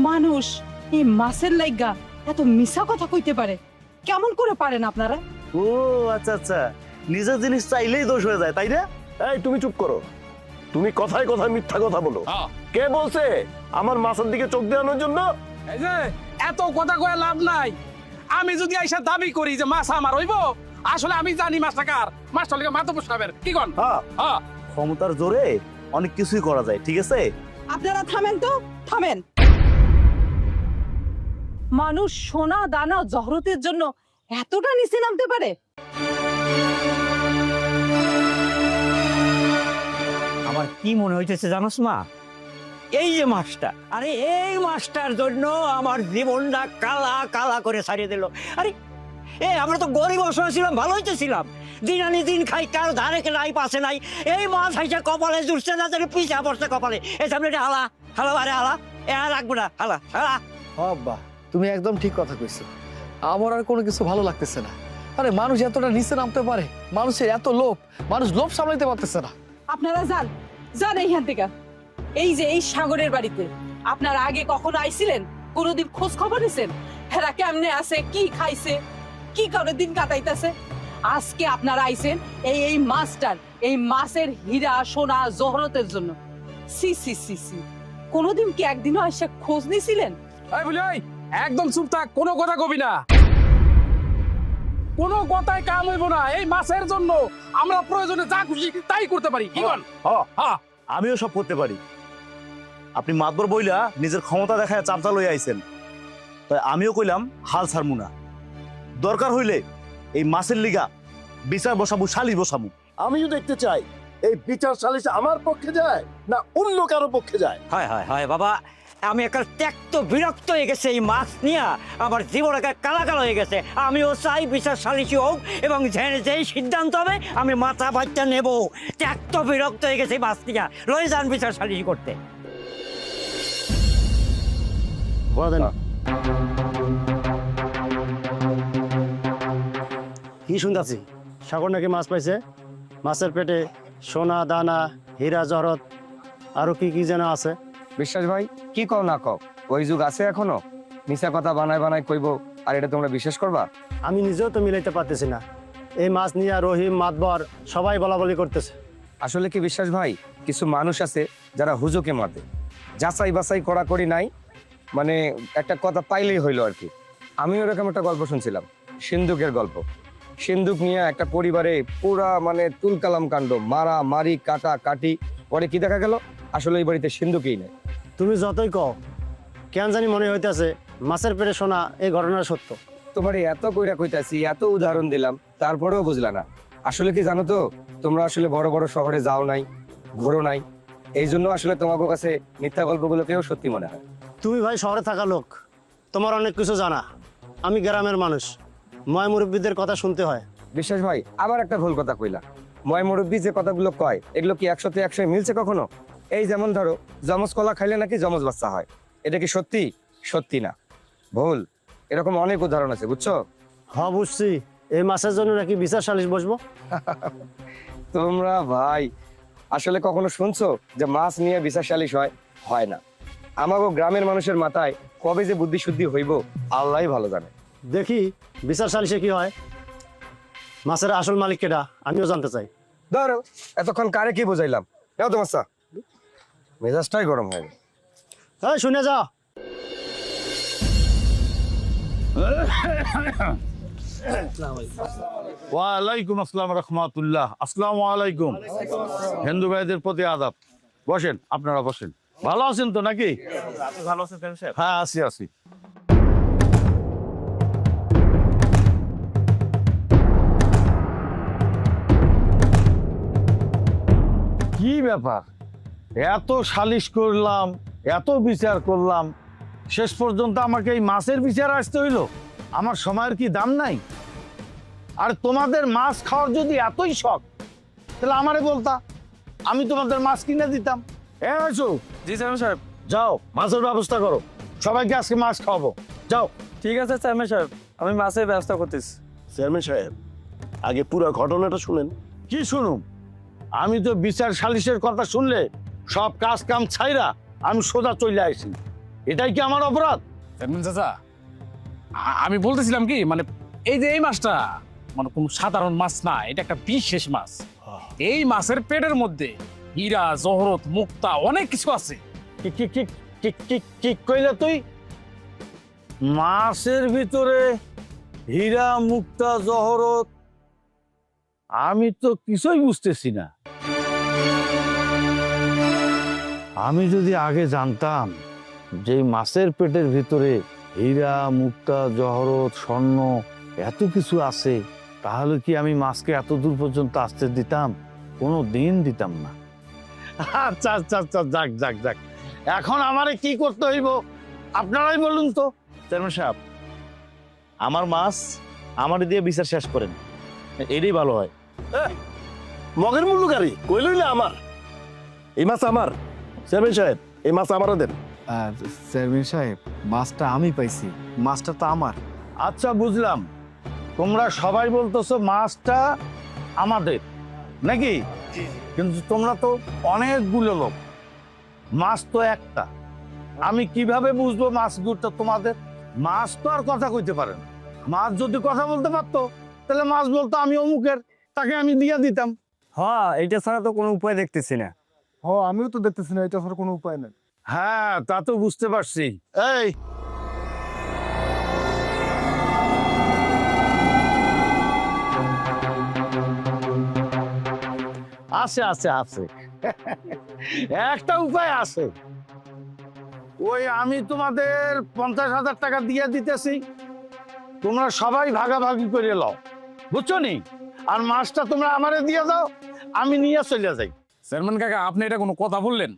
Speaker 5: মানুষ এই মাছের লাইগা এত মিছা কথা কইতে পারে? কেমন করে পারেন আপনারা?
Speaker 6: ও আচ্ছা আচ্ছা, নিজের জিনিস চাইলেই দোষ হয়ে যায়, তাই না?
Speaker 4: এই তুমি চুপ করো, তুমি কথায় কথায় মিথ্যা কথা বলো।
Speaker 3: হ্যাঁ।
Speaker 4: কে বলছে আমার মাছের দিকে চোখ দেওয়ানোর জন্য?
Speaker 3: এই যে এত কথা কয়ে লাভ নাই। আমি যদি আইসা দাবি করি যে মাছ আমার হইব, আসলে আমি জানি মাছটা কার। মাছটা লিগে মাতব্বর সাহেবের, কি কন?
Speaker 4: হ্যাঁ,
Speaker 3: হ্যাঁ,
Speaker 6: ক্ষমতার জোরে অনেক কিছুই করা যায়, ঠিক আছে?
Speaker 5: আপনারা থামেন। মানুষ সোনা দানা জহরতের জন্য এতটা নিচে নামতে পারে?
Speaker 2: আমার কি মনে হইতেছে জানোস মা, এই যে মাছটা, আরে এই মাছটার জন্য আমার জীবনটা কালা কালা করে ছাড়িয়ে দিল। আরে আমরা তো গরিব অসহায় ছিলাম, ভালো হইতেছিলাম, দিন আনি দিন খাই, কারো ধারে নাই পাশে নাই। এই মাছ হাইসা কপালে জুড়ছে না, পিছা পড়ছে কপালে। এই সামনে হালা রাখবো না, হালা।
Speaker 1: আব্বা, তুমি একদম ঠিক কথা কইছো। আমার আর কোনো কিছু ভালো লাগতেছে না। আরে মানুষ এতটা নিচে নামতে পারে? মানুষের এত লোভ, মানুষ লোভ সামলাইতে পারতেছে না।
Speaker 5: আপনারা যান এইখান থেকে। এই যে এই সাগরের বাড়িতে আপনারা আগে কখনো আইছিলেন? কোনোদিন খোঁজ খবর নিছেন হেরা কেমনে আছে, কি খাইছে, কি করে দিন কাটাইতেছে? আজকে আপনারা আইছেন এই মাছটার, এই মাছের হীরা সোনা জহরতের জন্য। সি সি সি সি, কোনোদিন কি একদিনও এসে খোঁজ নিছিলেন?
Speaker 3: এই বলি, ওই একদম চুপ থাক, কোনো কথা কবি না। কোনো কথায় কাম হইব না। এই মাছের জন্য আমরা প্রয়োজনে যা খুশি তাই করতে পারি, কি কন? হ্যাঁ,
Speaker 6: আমিও সব করতে পারি। আপনি মাতবর বইলা নিজের ক্ষমতা দেখায় চামচা লই আইছেন, তাই আমিও কইলাম হাল ছাড়মু না। দরকার হইলে এই মাছের লিগা বিচার বসাবো, সালিশ বসাবো।
Speaker 4: আমিও দেখতে চাই এই বিচার সালিশ আমার পক্ষে যায় না অন্য কারো পক্ষে যায়।
Speaker 2: হয় বাবা, আমি একটা ত্যক্ত বিরক্ত হয়ে গেছে এই মাছ নিয়ে। আমার জীবন একটা কালা কালা হয়ে গেছে। আমিও চাই বিচার সালিশি হোক, এবং যেই সিদ্ধান্ত হবে আমি মাথা বাচ্চা নেব। ত্যক্ত বিরক্ত হয়ে গেছে এই মাছ নিয়ে। লয়ে যান বিচার সালিশি করতে।
Speaker 12: কি শুনতাছি সাগর নাকি মাছ পাইছে? মাছের পেটে সোনা দানা হীরা জহরত আরো কি কি যেন আছে।
Speaker 13: বিশ্বাস ভাই, কি কও না কও, ওই যুগ আছে এখনো? মিছা কথা বানায় কইব, আর এটা তোমরা বিশ্বাস করবা?
Speaker 12: আমি নিজেও তো মিলাইতে পারতেছি না। এই মাছ নিয়ে রহিম মাতবর সবাই বলাবলি করতেছে।
Speaker 13: আসলে কি বিশ্বাস ভাই, কিছু মানুষ আছে যারা হুজুকে মাতে, যাচাই বাছাই করি নাই, মানে একটা কথা পাইলেই হইলো আর কি। আমি ওরকম একটা গল্প শুনছিলাম, সিন্ধুকের গল্প। সিন্ধুক নিয়ে একটা পরিবারে পুরা মানে তুলকালাম কাণ্ড, মারা মারি কাটা কাটি। পরে কি দেখা গেল, আসলে এই বাড়িতে সিন্ধুকেই নেই।
Speaker 12: তুমি যতই কও, কেন জানি মনে হইতেছে মাছের পেটে সোনা এই ঘটনা সত্য।
Speaker 13: তোমার এত কইরা কইতাছি, এত উদাহরণ দিলাম, তারপরেও বুঝলা না। আসলে কি জানো তো, তোমরা আসলে বড় বড় শহরে যাও নাই, ঘোরো নাই, এই জন্য আসলে তোমাদের কাছে মিথ্যা গল্পগুলোকেও সত্যি মনে হয়।
Speaker 12: তুমি ভাই শহরে থাকা লোক, তোমার অনেক কিছু জানা। আমি গ্রামের মানুষ, ময় মুরব্বীদের কথা শুনতে হয়।
Speaker 13: বিশ্বাস ভাই, আবার একটা ভুল কথা কইলা। ময় মুরব্বী যে কথাগুলো কয়, এগুলো কি 100তে 100 মিলছে কখনো? এই যেমন ধরো, যমজ কলা খাইলে নাকি যমজ বাচ্চা হয়, এটা কি সত্যি? সত্যি না, ভুল। এরকম অনেক উদাহরণ আছে, বুঝছো?
Speaker 12: হ্যাঁ বুঝছি। এই মাছের জন্য নাকি বিচার সালিশ বসবো?
Speaker 13: তোমরা ভাই আসলে কখনো শুনছো যে মাছ নিয়ে বিচার সালিশ হয়? হয় না। আমাগো গ্রামের মানুষের মাথায় কবে যে বুদ্ধি শুদ্ধি হইব আল্লাহই ভালো জানে।
Speaker 12: দেখি বিচার সালিশে কি হয়। মাছের আসল মালিক কেডা আমিও জানতে চাই।
Speaker 13: ধরো এতক্ষণ কারে কি বোঝাইলাম, যাও তোমার চা। মেজাজটাই গরম হয়ে গেল।
Speaker 12: হ্যাঁ শুনে যা।
Speaker 14: ওয়ালাইকুম আসসালাম রহমাতুল্লাহ। আসসালামু আলাইকুম। হিন্দু ভাইদের প্রতি আদাব। বসেন, আপনারা বসেন। ভালো আছেন তো নাকি?
Speaker 6: ভালো আছেন চেয়ারম্যান সাহেব?
Speaker 14: হ্যাঁ, আছি। কি ব্যাপার, এত সালিশ করলাম, এত বিচার করলাম, শেষ পর্যন্ত আমাকে এই মাছের বিচার আসতে হইলো? আমার সময়ের কি দাম নাই? আর তোমাদের মাছ খাওয়ার যদি এতই শখ, তাহলে আমারে বলতা, আমি তোমাদের মাছ কিনে দিতাম।
Speaker 9: জি চেয়ারম্যান সাহেব।
Speaker 14: যাও, মাছের ব্যবস্থা করো, সবাইকে আজকে মাছ খাওয়াবো। যাও।
Speaker 9: ঠিক আছে চেয়ারম্যান সাহেব, আমি মাছের ব্যবস্থা করতেছি।
Speaker 4: চেয়ারম্যান সাহেব, আগে পুরো ঘটনাটা শুনেন।
Speaker 14: কি শুনুম? আমি তো বিচার সালিশের কথা শুনলে সব কাজ কাম ছাইরা আমি সোজা চলে আসি। এটাই কি আমার অপরাধ?
Speaker 3: চেয়ারম্যান চাচা, আমি বলতেছিলাম কি, মানে এই যে এই মাছটা মানে কোন সাধারণ মাছ না, এটা একটা বিশেষ মাছ। এই মাছের পেটের মধ্যে হীরা, জহরত, মুক্তা অনেক কিছু আছে।
Speaker 14: কি কইলে তুই? মাছের ভিতরে হীরা, মুক্তা, জহরত? আমি তো কিছুই বুঝতেছি না। আমি যদি আগে জানতাম যে মাছের পেটের ভিতরে হীরা, মুক্তা, জহরত, স্বর্ণ এত কিছু আছে, তাহলে কি আমি মাছকে এত দূর পর্যন্ত আসতে দিতাম? কোনো দিন দিতাম না। আচ্ছা আচ্ছা আচ্ছা, যাক। এখন আমারে কি করতে হইব আপনারাই বলুন তো।
Speaker 6: চেয়ারম্যান সাহেব, আমার মাছ আমার দিয়ে বিচার শেষ করেন, এটাই ভালো হয়।
Speaker 4: মগের মূল্যকারী কই লইলে আমার এই মাছ আমার। চেয়ারম্যান সাহেব, এই মাছ আমারও দেন।
Speaker 1: চেয়ারম্যান সাহেব, মাছটা আমি পাইছি, মাছটা তো আমার।
Speaker 14: আচ্ছা বুঝলাম, তোমরা সবাই বলতেছো মাছটা আমাদের নাকি? কিন্তু তোমরা তো অনেকগুলো লোক, মাছ তো একটা। আমি কিভাবে বুঝবো মাছগুলোটা তোমাদের? মাছ তো আর কথা কইতে পারে না। মাছ যদি কথা বলতে পারতো তাহলে মাছ বলতো আমি অমুকের, তাকে আমি দিয়ে দিতাম।
Speaker 9: হ্যাঁ, এটা ছাড়া তো কোনো উপায় দেখতেছি না।
Speaker 10: আমিও তো দেখতেছি না, এটা ছাড়া কোনো উপায় নেই।
Speaker 14: হ্যাঁ, তা তো বুঝতে পারছি। এই আছে একটা উপায় আছে। ওই আমি তোমাদের 50,000 টাকা দিয়ে দিতেছি, তোমরা সবাই ভাগাভাগি করে লও, বুঝছো নি? আর মাছটা তোমরা আমারে দিয়ে দাও, আমি নিয়ে চলে যাই।
Speaker 3: চেয়ারম্যান কাকা, আপনি এটা কোনো কথা বললেন?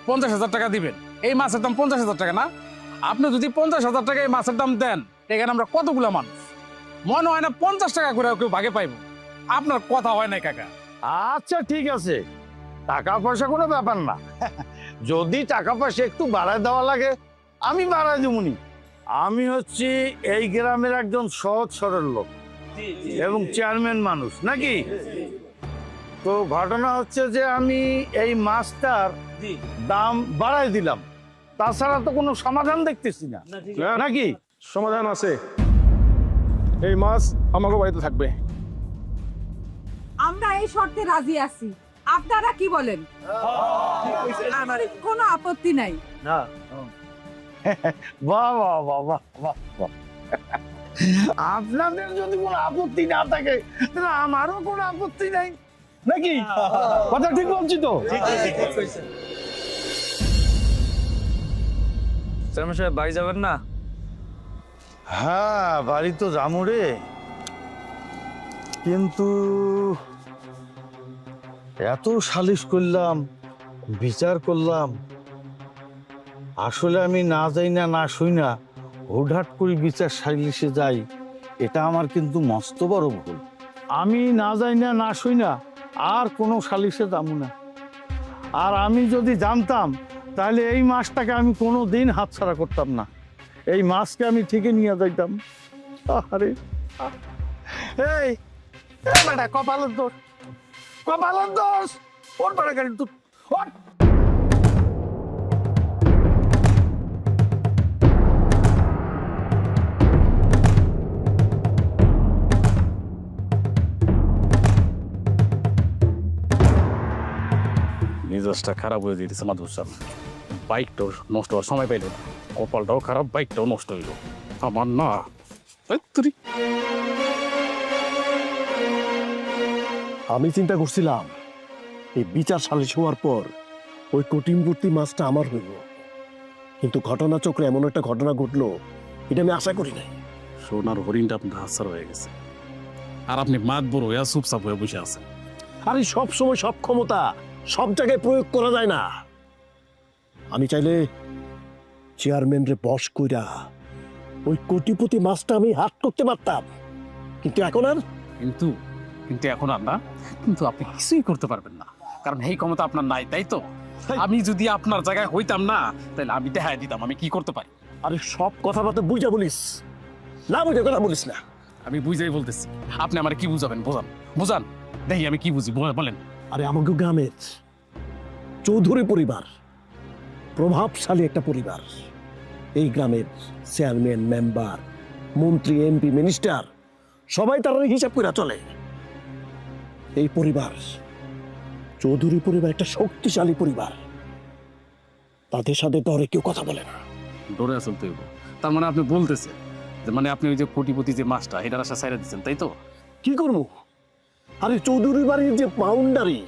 Speaker 3: 50,000 টাকা দিবেন? এই মাছের দাম 50,000 টাকা না? আপনি যদি 50,000 টাকা এই মাছের দাম দেন, এখানে আমরা কতগুলো মানুষ, মনে হয় না 50 টাকা করে কেউ ভাগে পাইব। আপনার কথা হয় না কাকা।
Speaker 14: আচ্ছা ঠিক আছে, টাকা পয়সা কোনো ব্যাপার না। যদি টাকা পয়সা একটু বাড়ায় দেওয়া লাগে আমি বাড়ায় দেবনি। আমি হচ্ছি এই গ্রামের একজন সহজ সরল লোক এবং চেয়ারম্যান মানুষ নাকি। তো ঘটনা হচ্ছে যে আমি এই মাছটার দাম বাড়াই দিলাম, তাছাড়া তো কোনো সমাধান দেখতেছি না নাকি।
Speaker 15: সমাধান আছে, এই মাছ আমাকে বাড়িতে থাকবে।
Speaker 5: আমরা এই শর্তে রাজি আছি, আপনারা কি বলেন? আমার কোনো আপত্তি নাই।
Speaker 14: বাহ বাহ বাহ বাহ বাহ বাহ। আপনাদের যদি কোনো আপত্তি না থাকে তাহলে আমারও কোনো আপত্তি নাই নাকি? কথা ঠিক বলছি তো?
Speaker 9: চেয়ারম্যান সাহেব, বাড়ি যাবেন না?
Speaker 14: হ্যাঁ, বাড়ি তো যামু রে, কিন্তু এত সালিশ করলাম, বিচার করলাম, আসলে আমি না যাই না শুই না হুটহাট করে বিচার সালিশে যাই, এটা আমার কিন্তু মস্ত বড় ভুল। আমি না যাই না শুই না আর কোনো সালিশে যাবো না। আর আমি যদি জানতাম তাহলে এই মাছটাকে আমি কোনো দিন হাতছাড়া করতাম না, এই মাছকে আমি ঠিকই নিয়ে যাইতাম। আরে এই বেটা, কপালের দোষ, কপালের দোষ। ওর বেটা গাড়ি তো
Speaker 3: মেজাজটা খারাপ হয়ে যেতেছে মাধুর সাহেব। বাইকটাও নষ্ট হওয়ার সময় পাইল না, কপালটাও খারাপ, বাইকটাও নষ্ট হইল আমার না।
Speaker 4: আমি চিন্তা করছিলাম এই বিচার সালিশ হওয়ার পর ওই কঠিনবর্তী মাছটা আমার হইব, কিন্তু ঘটনাচক্রে এমন একটা ঘটনা ঘটলো এটা আমি আশা করি নাই।
Speaker 3: সোনার হরিণটা আপনার হাসার হয়ে গেছে, আর আপনি মাত বড় হয়ে চুপচাপ হয়ে বসে আছেন।
Speaker 4: আরে সব সময় সব ক্ষমতা সব জায়গায় প্রয়োগ করা যায় না। আমি চাইলে চেয়ারম্যান রে বস কইরা ওই কোটিপতি মাছটা আমি হাত করতে পারতাম, কিন্তু এখন আর
Speaker 3: কিন্তু কিন্তু এখন আর না, কিন্তু আপনি কিছুই করতে পারবেন না, কারণ এই ক্ষমতা আপনার নাই, তাই তো? আমি যদি আপনার জায়গায় হইতাম না, তাহলে আমি দেখাই দিতাম আমি কি করতে পারি।
Speaker 4: আরে সব কথাবার্তা বুঝা বলিস না, বুঝে কথা বলিস না।
Speaker 3: আমি বুঝাই বলতেছি, আপনি আমার কি বুঝাবেন? বোঝান বোঝান, দেখি আমি কি বুঝি, বলেন।
Speaker 4: আরে আমাকে গ্রামের চৌধুরী পরিবার প্রভাবশালী একটা পরিবার। এই গ্রামের চেয়ারম্যান, মেম্বার, মন্ত্রী, এমপি, মিনিস্টার সবাই তারা হিসাব করে চলে। এই পরিবার চৌধুরী পরিবার একটা শক্তিশালী পরিবার, তাদের সাথে ধরে কেউ কথা বলে না।
Speaker 3: ডরে আসল তো, তার মানে আপনি বলতেছেন যে মানে আপনি ওই যে কোটিপতি যে মাছটা এটার আশা ছাইড়া দিচ্ছেন, তাই তো?
Speaker 4: কি করবো? আরে চৌধুরী বাড়ির যে বাউন্ডারি,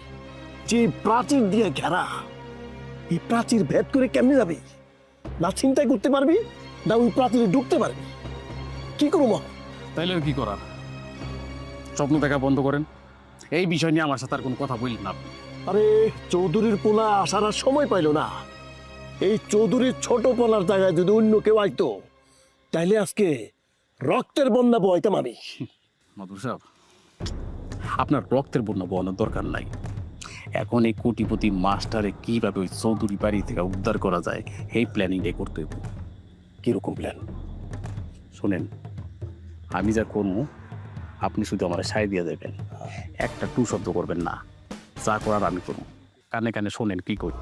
Speaker 4: যে প্রাচীর দিয়ে ঘেরা, এই প্রাচীর ভেদ করে কেমনে যাবি? না চিন্তাই করতে পারবি, না ওই প্রাচীরে ঢুকতে পারবি। কি করবো?
Speaker 3: তাইলে কি করার? স্বপ্ন দেখা বন্ধ করেন, এই বিষয় নিয়ে আমার সাথে আর কোনো কথা বললেন না আপনি।
Speaker 4: আরে চৌধুরীর পোলা আসার আর সময় পাইল না। এই চৌধুরীর ছোট পোলার জায়গায় যদি অন্য কেউ আইতো, তাইলে আজকে রক্তের বন্যা বইতাম আমি।
Speaker 3: মাধুর সাহেব, আপনার রক্তের বন্যা বহানোর দরকার নাই। এখন এই কোটিপতি মাস্টারে কিভাবে ওই চৌধুরী বাড়ি থেকে উদ্ধার করা যায় এই প্ল্যানিংটাই করতে হবে।
Speaker 4: কিরকম প্ল্যান?
Speaker 3: শোনেন, আমি যা করবো আপনি শুধু আমার সায় দিয়ে দেবেন, একটা টু শব্দ করবেন না, যা করার আমি করবো। কানে কানে শোনেন কি করি।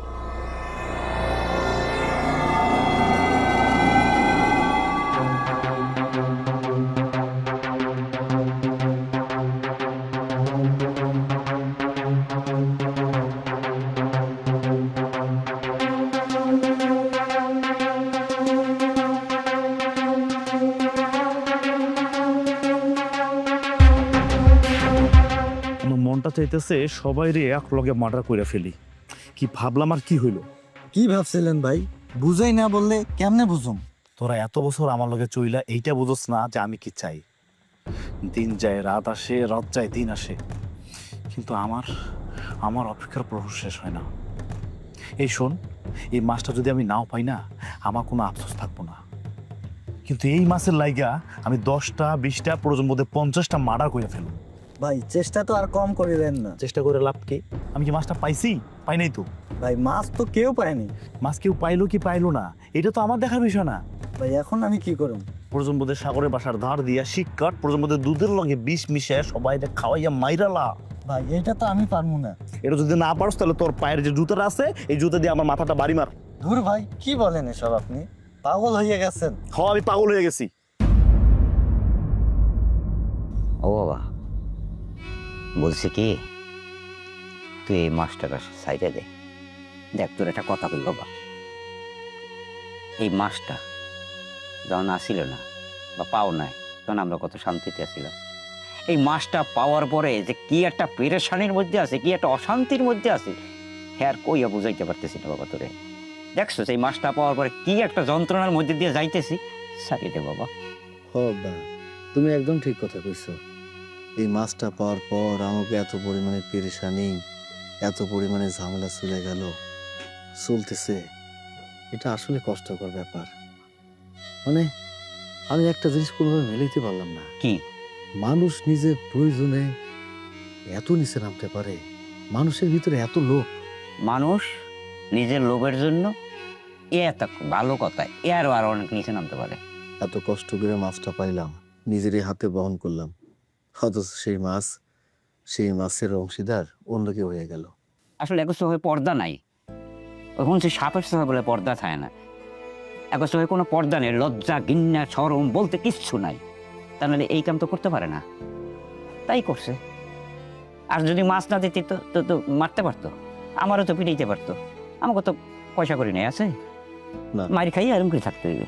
Speaker 6: মনটা চাইতেছে সবাই রে এক লগে মার্ডার করে ফেলি। কি ভাবলাম আর কি হইল?
Speaker 10: কি ভাবছিলেন ভাই? বুঝাই না বললে কেমনে বুঝুম?
Speaker 6: তোরা এত বছর আমার লগে চইলা এইটা বুঝোস না যে আমি কি চাই? দিন যায় রাত আসে, রাত যায় দিন আসে, কিন্তু আমার অপেক্ষার প্রহর শেষ হয় না। এই শোন, এই মাছটা যদি আমি নাও পাই না, আমার কোনো আফসোস থাকবো না, কিন্তু এই মাছের লাইগা আমি 10টা 20টা প্রয়োজন বোধে 50টা মার্ডার করে ফেলবো।
Speaker 10: ভাই চেষ্টা তো আর কম করিলেন না।
Speaker 6: চেষ্টা করে লাভ কি? আমি কি মাছটা পাইছি? পাই নাই তো।
Speaker 10: ভাই মাছ তো কেউ পায়নি।
Speaker 6: মাছ কেউ পাইলো কি পাইলো না এটা তো আমার দেখার বিষয় না।
Speaker 10: ভাই এখন আমি কি করব?
Speaker 6: প্রয়োজন বোধে সাগরের বাসার ধার দিয়া শিককাট, প্রয়োজন বোধে দুধের লগে বিষ মিশায় সবাই খাওয়াইয়া মাইরালা।
Speaker 10: ভাই এটা তো আমি পারবো না।
Speaker 6: এটা যদি না পারস তাহলে তোর পায়ের যে জুতাটা আছে এই জুতা দিয়ে আমার মাথাটা বাড়ি মার।
Speaker 10: ধুর ভাই, কি বলেন এসব? আপনি পাগল হয়ে গেছেন।
Speaker 6: আমি পাগল হয়ে গেছি।
Speaker 2: ও বাবা, বলছি কি, তুই এই মাছটার সাইডে দে। দেখ, তোর একটা কথা বল বাবা, এই মাছটা যখন আসিল না বা পাও নাই, তখন আমরা কত শান্তিতে আসছিলাম। এই মাছটা পাওয়ার পরে যে কি একটা পেরেশানির মধ্যে আছে, কি একটা অশান্তির মধ্যে আছে, হ্যাঁ কইয়া বুঝাইতে পারতেছি না বাবা তোরে। দেখছো এই মাছটা পাওয়ার পরে কি একটা যন্ত্রণার মধ্যে দিয়ে যাইতেছি। সাইডে দে বাবা।
Speaker 7: বা তুমি একদম ঠিক কথা কইছো। এই মাছটা পাওয়ার পর আমাকে এত পরিমাণে পেরেশানি, এত পরিমাণে ঝামেলা চলে গেল, চলতেছে, এটা আসলে কষ্টকর ব্যাপার। মানে আমি একটা জিনিস কোনোভাবে মেলাইতে পারলাম না।
Speaker 2: কি?
Speaker 7: মানুষ নিজের প্রয়োজনে এত নিচে নামতে পারে? মানুষের ভিতরে এত লোভ।
Speaker 2: মানুষ নিজের লোভের জন্য এত ভালো কথা, এর আর অনেক নিচে নামতে পারে।
Speaker 7: এত কষ্ট করে মাছটা পাইলাম, নিজেরই হাতে বহন করলাম, অথচ সেই মাছের অংশীদার অন্য কেউ হয়ে গেল।
Speaker 2: আসলে এক সময় পর্দা নাই, এখন সে সাপের সময় বলে পর্দা থাকে না। এক সময় কোনো পর্দা নেই, লজ্জা ঘৃণা শরম বলতে কিচ্ছু নাই। তা নাহলে এই কাম তো করতে পারে না, তাই করছে। আর যদি মাছ না দিতে তো মারতে পারতো। আমারও তো পিটাইতে পারতো, আমাকে তো পয়সা করি নাই আছে,
Speaker 7: না।
Speaker 2: মারি খাই এরকম করে থাকতে হইবে।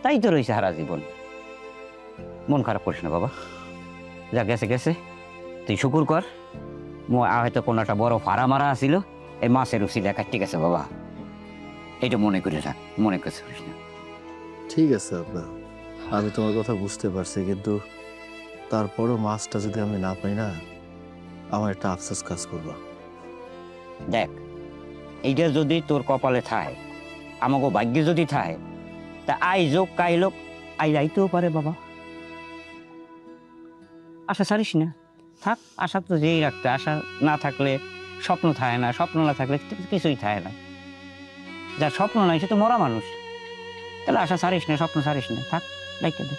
Speaker 2: তাই তো রয়েছে সারা জীবন। মন খারাপ করিস না বাবা, যা গেছে গেছে, তুই শুকুর কর। হয়তো কোনো একটা বড় ফাড়া মারা আসিল, এই মাছের উচিলা কাটতে গেছে বাবা, এটা মনে করে রাখ, মনে করতে পারিস না।
Speaker 7: ঠিক আছে আব্বা, আমি তোমার কথা বুঝতে পারছি, কিন্তু তারপরও মাছটা যদি আমি না পাই না, আমার একটা আফসোস কাজ করবা।
Speaker 2: দেখ, এইটা যদি তোর কপালে থায়, আমাকে ভাগ্যে যদি থায়, তা আই যোগ কাই লোক আই যাইতেও পারে বাবা। আশা ছাড়িস না, থাক। আশা তো যেই রাখতে, আশা না থাকলে স্বপ্ন থাকে না, স্বপ্ন না থাকলে কিছুই থাকে না। যার স্বপ্ন নাই সে তো মরা মানুষ। তাহলে আশা ছাড়িস না, স্বপ্ন ছাড়িস না, থাক। ডাইকে দে,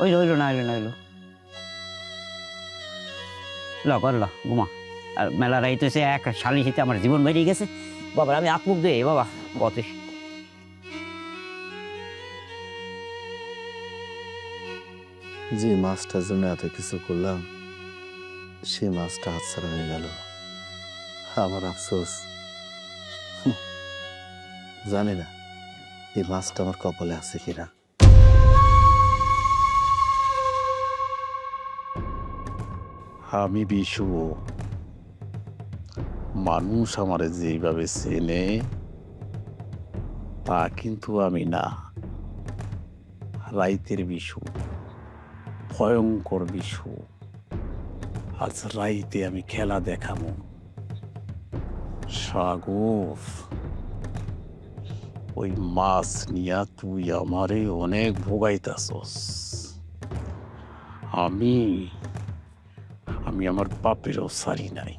Speaker 2: ওই রইলো না, না হইলো ল কর, ল ঘুমা। আর মেলা রাইতেছে, এক শালি হিতে আমার জীবন বেরিয়ে গেছে বাবা। আমি আত্মুক দে বাবা, গতে
Speaker 7: যে মাছটার জন্য এত কিছু করলাম, সেই মাছটা হাতছাড়া হয়ে গেল। আমার আফসোস, জানি না এই মাছটা আমার কপালে আছে কিনা।
Speaker 14: আমি বিশু, মানুষ আমারে যেভাবে চেনে তা কিন্তু আমি না। রাইতের বিশু, ভয়ঙ্কর বিশু। আজ রাইতে আমি খেলা দেখাবো। সাগর, ওই মাছ নিয়া তুই আমারে অনেক ভোগাইতাছস। আমি আমার বাপেরও সারি নাই।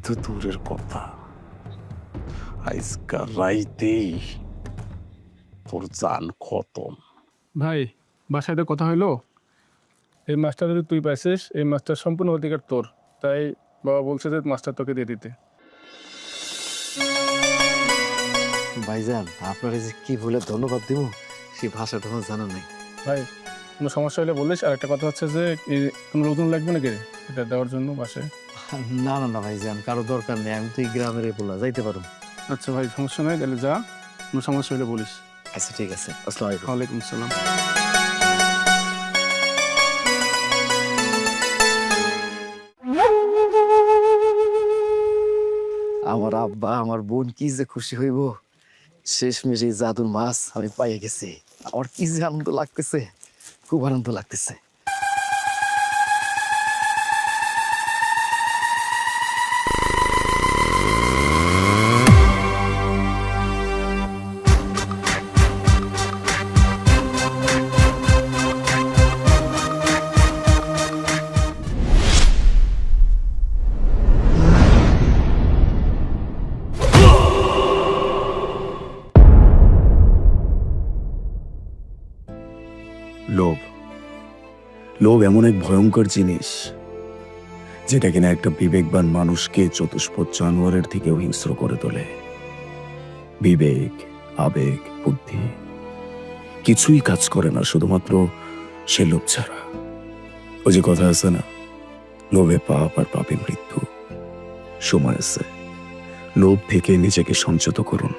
Speaker 14: তো দূরের কথা, আজকাল রাইতেই তোর জান খতম।
Speaker 15: ভাই, বাসায় তো কথা হইলো, এই মাছটা যদি তুই পাইছিস, এই মাছটার সম্পূর্ণ অধিকার তোর। তাই বাবা বলছে যে মাছটা তোকে দিয়ে দিতে।
Speaker 7: ভাইজান, আপনারা যে কি বলে ধন্যবাদ দিব, সেই ভাষাটা আমার জানা নেই।
Speaker 15: ভাই, কোনো সমস্যা হলে বলিস। আর একটা কথা হচ্ছে যে কোনো লোকজন লাগবে নাকি এটা দেওয়ার জন্য বাসায়?
Speaker 7: না না না ভাইজান, কারো দরকার নেই, আমি তো এই গ্রামের বলা যাইতে পারো।
Speaker 15: আচ্ছা ভাই, সমস্যা নাই, তাহলে যা, কোনো সমস্যা হলে বলিস।
Speaker 7: আচ্ছা ঠিক আছে, আসসালামু আলাইকুম।
Speaker 15: ওয়ালাইকুম আসসালাম।
Speaker 7: আমার আব্বা আমার বোন কি যে খুশি হইব, শেষমেশ এই জাদুর মাছ আমি পাইয়ে গেছি। আমার কি যে আনন্দ লাগতেছে, খুব আনন্দ লাগতেছে।
Speaker 16: লোভ, লোভ এমন এক ভয়ঙ্কর জিনিস যেটা কিনা একটা বিবেকবান মানুষকে চতুষ্পদ জানোয়ারের থেকেও হিংস্র করে তোলে। বিবেক, আবেগ, বুদ্ধি কিছুই কাজ করে না শুধুমাত্র সে লোভ ছাড়া। ওই যে কথা আছে না, লোভে পাপ আর পাপে মৃত্যু। সময় আছে, লোভ থেকে নিজেকে সংযত করুন।